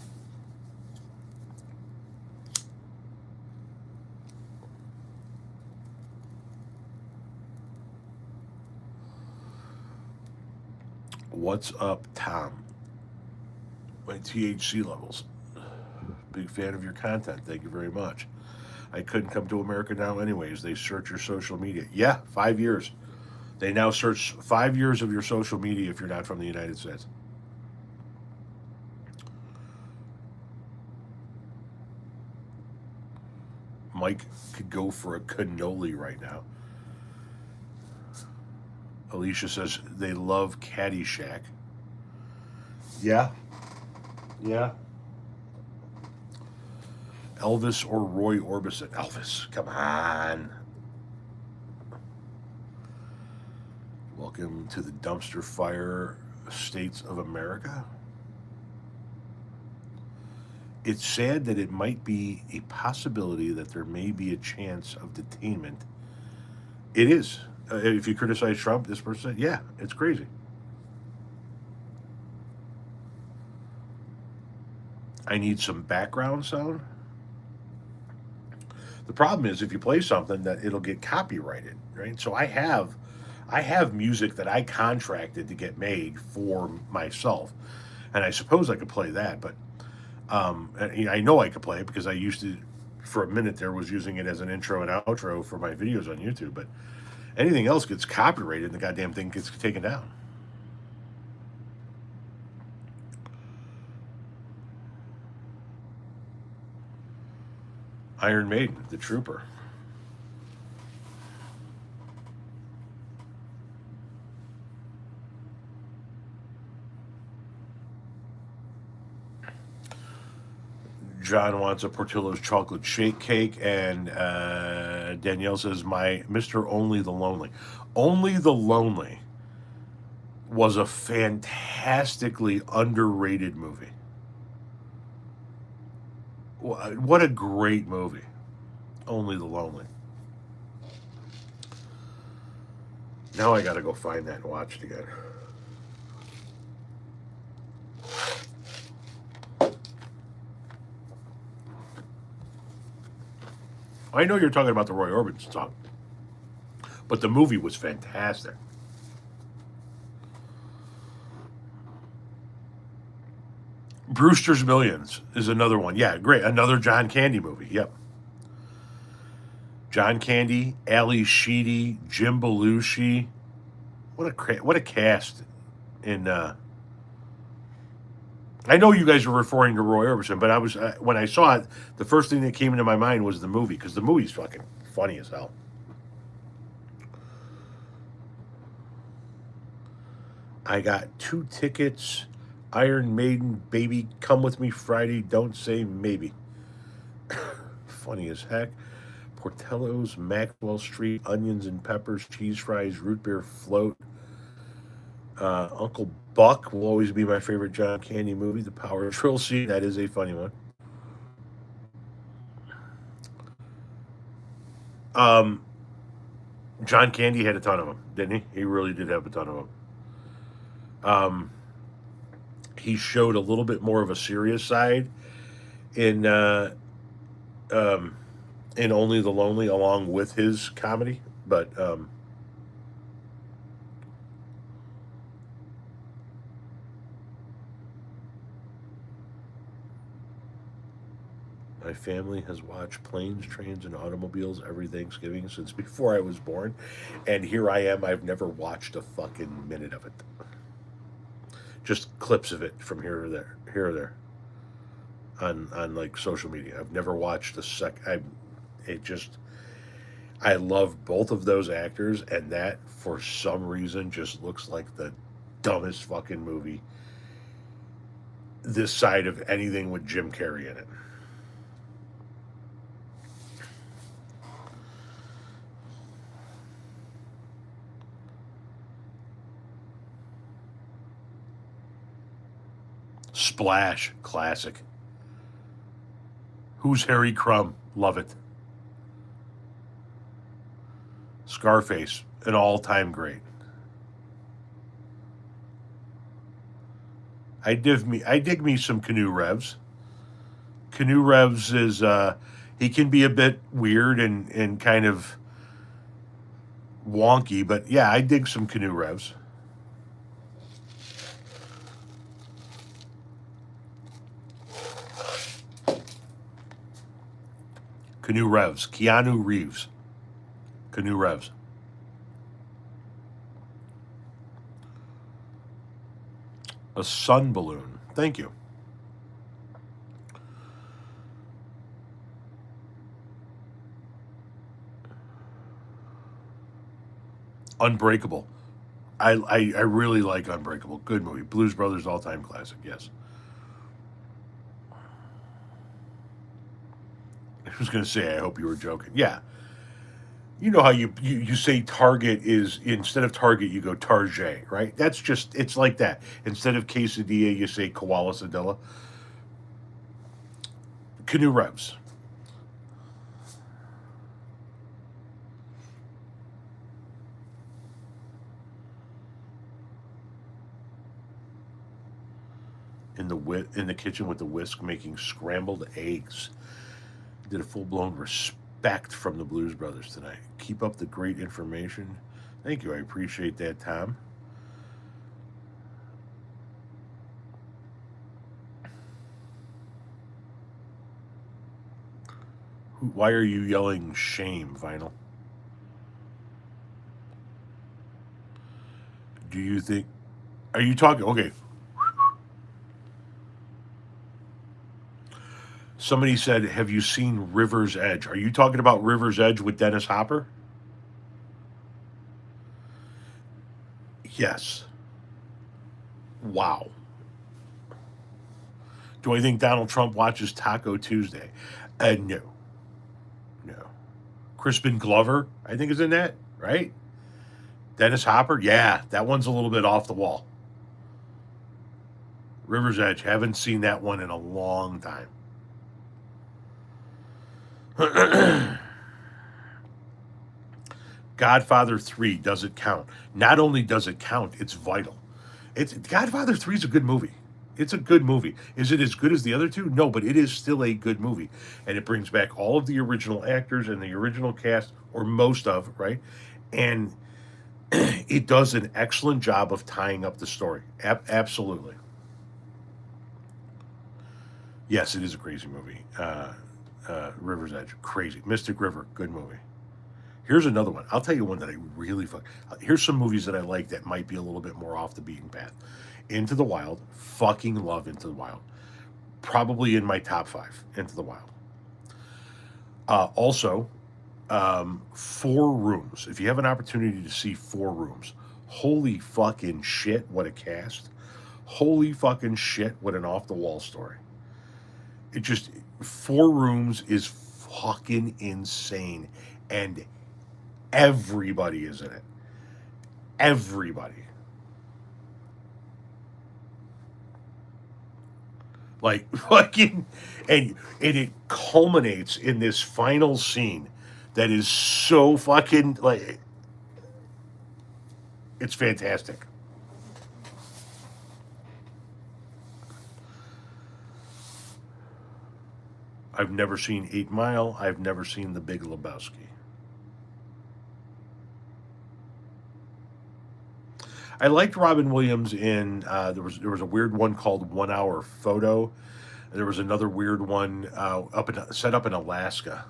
What's up, Tom? My THC levels. Big fan of your content. Thank you very much. I couldn't come to America now, anyways. They search your social media. Yeah, 5 years. They now search 5 years of your social media if you're not from the United States. Mike could go for a cannoli right now. Alicia says they love Caddyshack. Yeah, yeah. Elvis or Roy Orbison? Elvis, come on. Welcome to the dumpster fire states of America. It's sad that it might be a possibility that there may be a chance of detainment. It is. If you criticize Trump, this person, yeah, it's crazy. I need some background sound. The problem is if you play something that it'll get copyrighted, right? So I have music that I contracted to get made for myself, and I suppose I could play that, but I know I could play it because I used to, for a minute there, was using it as an intro and outro for my videos on YouTube. But anything else gets copyrighted, and the goddamn thing gets taken down. Iron Maiden, The Trooper. John wants a Portillo's chocolate shake cake, and Danielle says, "My Mister Only the Lonely." Only the Lonely was a fantastically underrated movie. What a great movie! Only the Lonely. Now I got to go find that and watch it again. I know you're talking about the Roy Orbison song, but the movie was fantastic. Brewster's Millions is another one. Yeah, great. Another John Candy movie. Yep. John Candy, Ali Sheedy, Jim Belushi. What a cast! In I know you guys are referring to Roy Orbison, but I was when I saw it, the first thing that came into my mind was the movie because the movie's fucking funny as hell. I got 2 tickets. Iron Maiden, baby, come with me Friday. Don't say maybe. Funny as heck. Portillo's, Maxwell Street, onions and peppers, cheese fries, root beer float. Uncle Buck will always be my favorite John Candy movie. The Power Drill scene, that is a funny one. Um, John Candy had a ton of them, didn't he? He really did have a ton of them. Um, he showed a little bit more of a serious side in um, in Only the Lonely, along with his comedy. But my family has watched Planes, Trains, and Automobiles every Thanksgiving since before I was born, and here I am. I've never watched a fucking minute of it. Just clips of it from here or there, on like social media. I've never watched a sec. It just I love both of those actors, and that for some reason just looks like the dumbest fucking movie this side of anything with Jim Carrey in it. Splash, classic. Who's Harry Crumb? Love it. Scarface, an all-time great. I dig me some Canoe Revs. Canoe Revs is he can be a bit weird and kind of wonky, but yeah, I dig some Canoe Revs. Canoe Revs, Keanu Reeves. Canoe Revs. A sun balloon. Thank you. Unbreakable. I really like Unbreakable. Good movie. Blues Brothers all time classic. Yes. I was going to say, I hope you were joking. Yeah. You know how you say Target is, instead of Target, you go Target, right? That's just, it's like that. Instead of quesadilla, you say koala sedilla. Canoe Revs. In the kitchen with the whisk making scrambled eggs. Did a full blown Becked from the Blues Brothers tonight. Keep up the great information. Thank you. I appreciate that, Tom. Why are you yelling shame, Vinyl? Do you think. Are you talking. Okay. Somebody said, have you seen River's Edge? Are you talking about River's Edge with Dennis Hopper? Yes. Wow. Do I think Donald Trump watches Taco Tuesday? No. No. Crispin Glover, I think, is in that, right? Dennis Hopper? Yeah, that one's a little bit off the wall. River's Edge, haven't seen that one in a long time. Godfather 3, does it count? Not only does it count, it's vital. It's Godfather 3 is a good movie. It's a good movie. Is it as good as the other two? No, but it is still a good movie. And it brings back all of the original actors and the original cast, or most of, right? And it does an excellent job of tying up the story. Absolutely. Yes, it is a crazy movie. River's Edge, crazy. Mystic River, good movie. Here's another one. I'll tell you one that I really fuck. Here's some movies that I like that might be a little bit more off the beaten path. Into the Wild, fucking love Into the Wild. Probably in my top 5. Into the Wild. Also, Four Rooms. If you have an opportunity to see Four Rooms, holy fucking shit, what a cast. Holy fucking shit, what an off the wall story. It just, Four Rooms is fucking insane. And everybody is in it. Everybody. Like fucking, and it culminates in this final scene that is so fucking like, it's fantastic. I've never seen 8 Mile. I've never seen The Big Lebowski. I liked Robin Williams in there was a weird one called 1 Hour Photo. There was another weird one set up in Alaska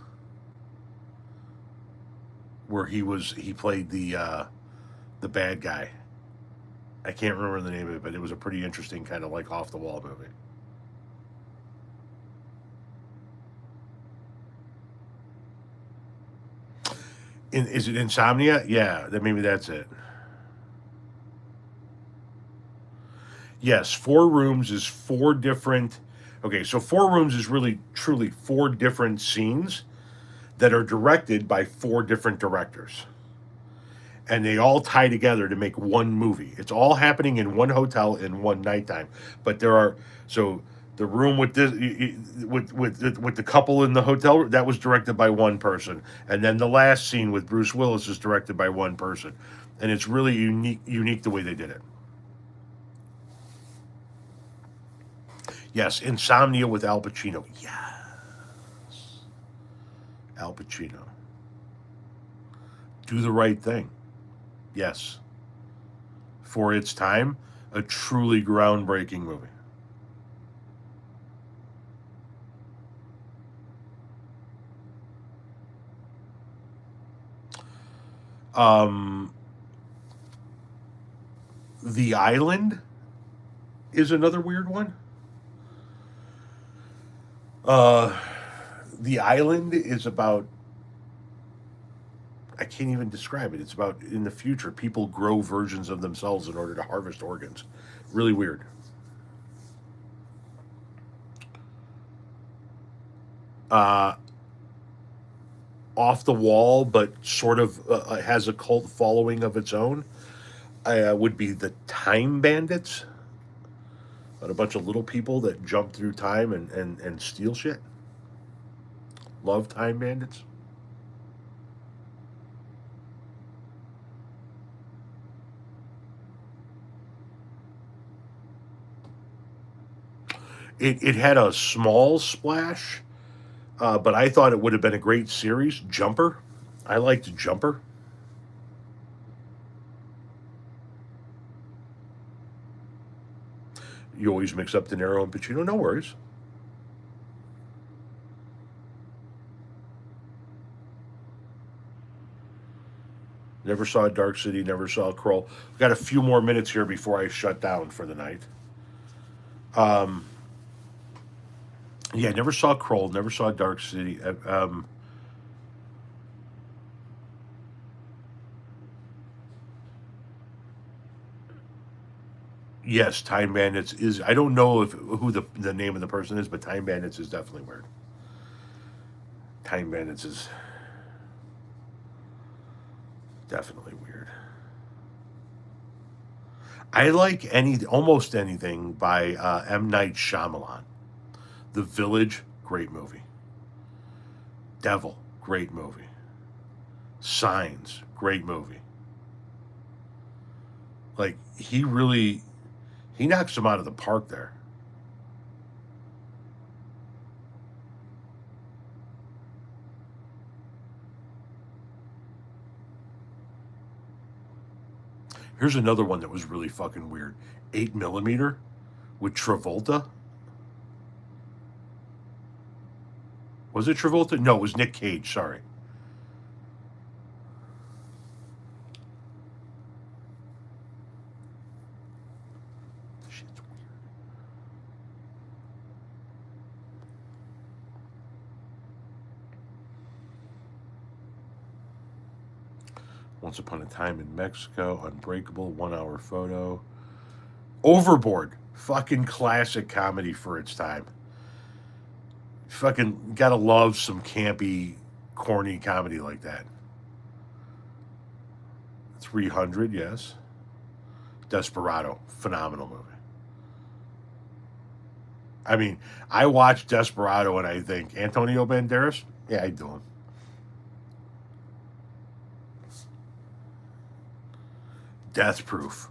where he played the bad guy. I can't remember the name of it, but it was a pretty interesting kind of like off the wall movie. Is it Insomnia? Yeah, maybe that's it. Yes, Four Rooms is four different. Okay, so Four Rooms is really truly four different scenes that are directed by four different directors. And they all tie together to make one movie. It's all happening in one hotel in one nighttime. But there are so the room with this with the couple in the hotel that was directed by one person, and then the last scene with Bruce Willis is directed by one person, and it's really unique the way they did it. Yes, Insomnia with Al Pacino. Yeah, Al Pacino. Do the Right Thing. Yes, for its time, a truly groundbreaking movie. Um, The Island is another weird one. Uh, the Island is about, I can't even describe it. It's about in the future, people grow versions of themselves in order to harvest organs. Really weird. Uh, Off the wall, but sort of has a cult following of its own, would be the Time Bandits. About a bunch of little people that jump through time and steal shit. Love Time Bandits. It had a small splash But I thought it would have been a great series. Jumper. I liked Jumper. You always mix up De Niro and Pacino. No worries. Never saw Dark City. Never saw Kroll. Got a few more minutes here before I shut down for the night. Yeah, never saw Kroll. Never saw Dark City. Yes, Time Bandits is. I don't know if who the name of the person is, but Time Bandits is definitely weird. Time Bandits is definitely weird. I like almost anything by M. Night Shyamalan. The Village, great movie. Devil, great movie. Signs, great movie. Like he knocks them out of the park there. Here's another one that was really fucking weird. 8 millimeter with Travolta. Was it Travolta? No, it was Nick Cage. Sorry. Shit's weird. Once Upon a Time in Mexico, Unbreakable, 1 hour photo. Overboard, fucking classic comedy for its time. Fucking gotta love some campy, corny comedy like that. 300, yes. Desperado, phenomenal movie. I mean, I watch Desperado and I think Antonio Banderas. Yeah, I do him. Death Proof.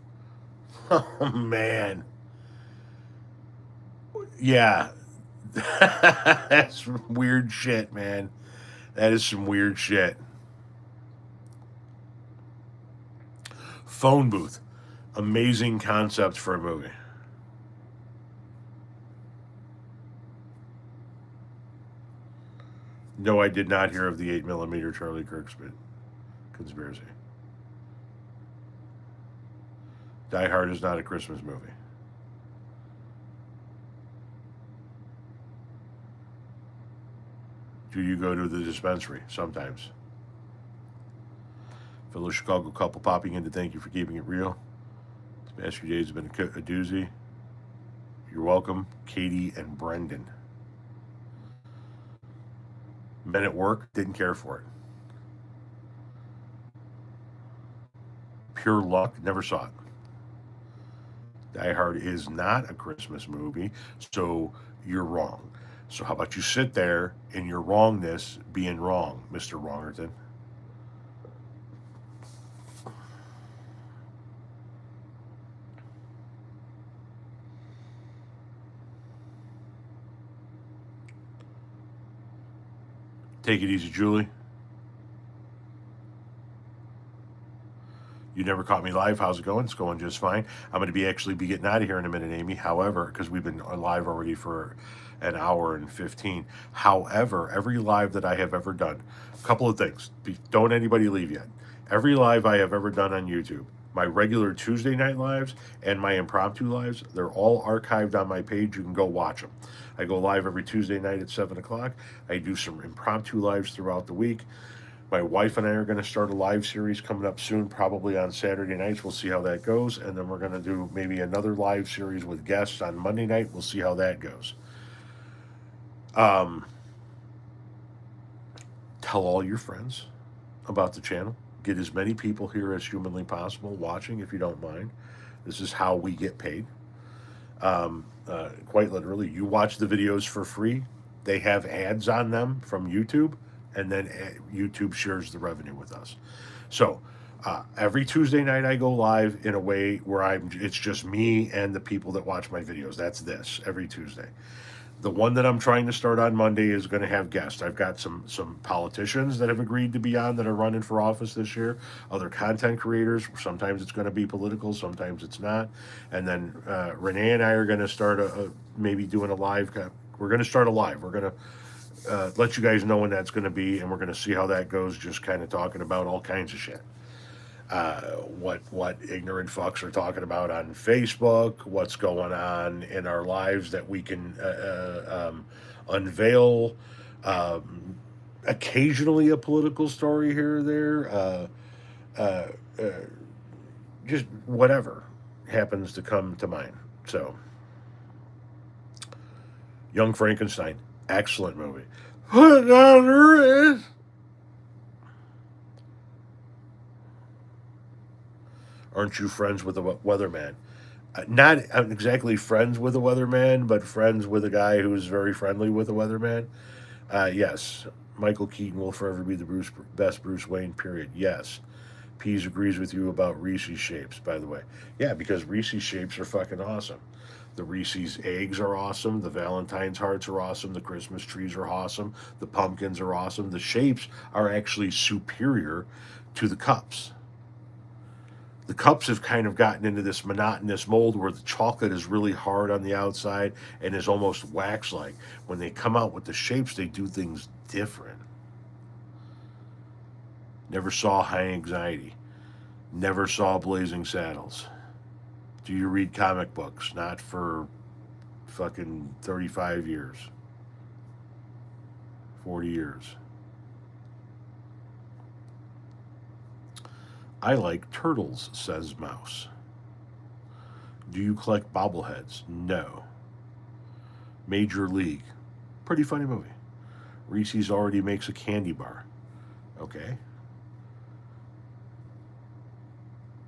Oh man, yeah, that's weird shit, man. That is some weird shit. Phone booth, amazing concept for a movie. No, I did not hear of the 8 millimeter Charlie Kirk conspiracy. Die Hard is not a Christmas movie. Do you go to the dispensary? Sometimes. Fellow Chicago couple popping in to thank you for keeping it real. This past few days have been a doozy. You're welcome, Katie and Brendan. Men at Work, didn't care for it. Pure Luck, never saw it. Die Hard is not a Christmas movie, so you're wrong. So how about you sit there in your wrongness being wrong, Mr. Wrongerton? Take it easy, Julie. You never caught me live. How's it going? It's going just fine. I'm going to actually be getting out of here in a minute, Amy. However, because we've been live already for an hour and 15. However, every live that I have ever done, a couple of things. Don't anybody leave yet. Every live I have ever done on YouTube, my regular Tuesday night lives and my impromptu lives, they're all archived on my page. You can go watch them. I go live every Tuesday night at 7 o'clock. I do some impromptu lives throughout the week. My wife and I are going to start a live series coming up soon, probably on Saturday nights. We'll see how that goes. And then we're going to do maybe another live series with guests on Monday night. We'll see how that goes. Tell all your friends about the channel. Get as many people here as humanly possible watching, if you don't mind. This is how we get paid. Quite literally, you watch the videos for free. They have ads on them from YouTube, and then YouTube shares the revenue with us. So every Tuesday night I go live in a way where it's just me and the people that watch my videos. That's this every Tuesday. The one that I'm trying to start on Monday is going to have guests. I've got some politicians that have agreed to be on that are running for office this year. Other content creators. Sometimes it's going to be political, sometimes it's not. And then Renee and I are going to start maybe doing a live. We're going to start a live. We're going to let you guys know when that's going to be, and we're going to see how that goes. Just kind of talking about all kinds of shit. What ignorant fucks are talking about on Facebook, what's going on in our lives that we can unveil. Occasionally a political story here or there. Uh, uh, just whatever happens to come to mind. So, Young Frankenstein, excellent movie. What on earth? Aren't you friends with the weatherman? Not exactly friends with a weatherman, but friends with a guy who's very friendly with a weatherman. Yes, Michael Keaton will forever be the best Bruce Wayne. Period. Yes, Pease agrees with you about Reese's shapes. By the way, yeah, because Reese's shapes are fucking awesome. The Reese's eggs are awesome. The Valentine's hearts are awesome. The Christmas trees are awesome. The pumpkins are awesome. The shapes are actually superior to the cups. The cups have kind of gotten into this monotonous mold where the chocolate is really hard on the outside and is almost wax like. When they come out with the shapes, they do things different. Never saw High Anxiety. Never saw Blazing Saddles. Do you read comic books? Not for fucking 35 years, 40 years. I like turtles, says Mouse. Do you collect bobbleheads? No. Major League. Pretty funny movie. Reese's already makes a candy bar. Okay.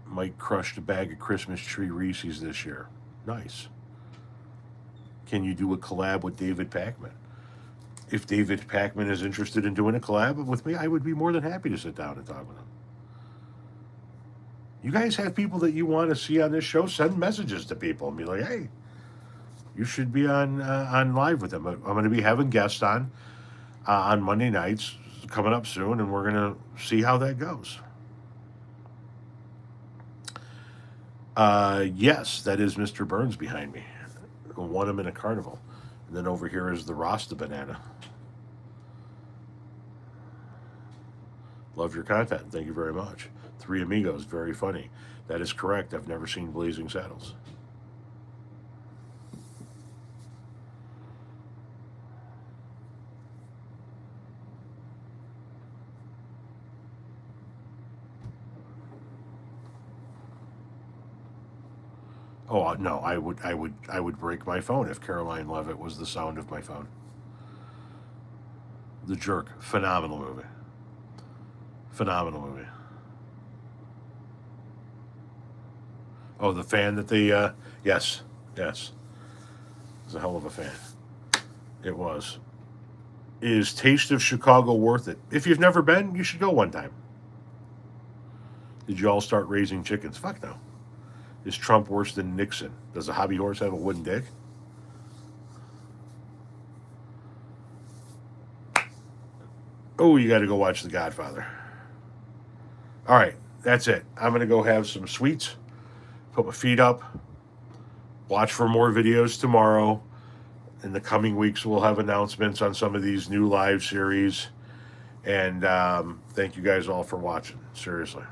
Mike crushed a bag of Christmas tree Reese's this year. Nice. Can you do a collab with David Pakman? If David Pakman is interested in doing a collab with me, I would be more than happy to sit down and talk with him. You guys have people that you want to see on this show, send messages to people and be like, hey, you should be on live with them. I'm going to be having guests on Monday nights coming up soon, and we're going to see how that goes. Yes, that is Mr. Burns behind me. I won him in a carnival. And then over here is the Rasta banana. Love your content. Thank you very much. Three Amigos, very funny. That is correct. I've never seen Blazing Saddles. Oh no, I would break my phone if Caroline Levitt was the sound of my phone. The Jerk, phenomenal movie. Phenomenal movie. Oh, the fan that they yes, yes. It was a hell of a fan. It was. Is Taste of Chicago worth it? If you've never been, you should go one time. Did you all start raising chickens? Fuck no. Is Trump worse than Nixon? Does a hobby horse have a wooden dick? Oh, you got to go watch The Godfather. All right, that's it. I'm going to go have some sweets, put my feet up, watch for more videos tomorrow. In the coming weeks, we'll have announcements on some of these new live series. And thank you guys all for watching. Seriously.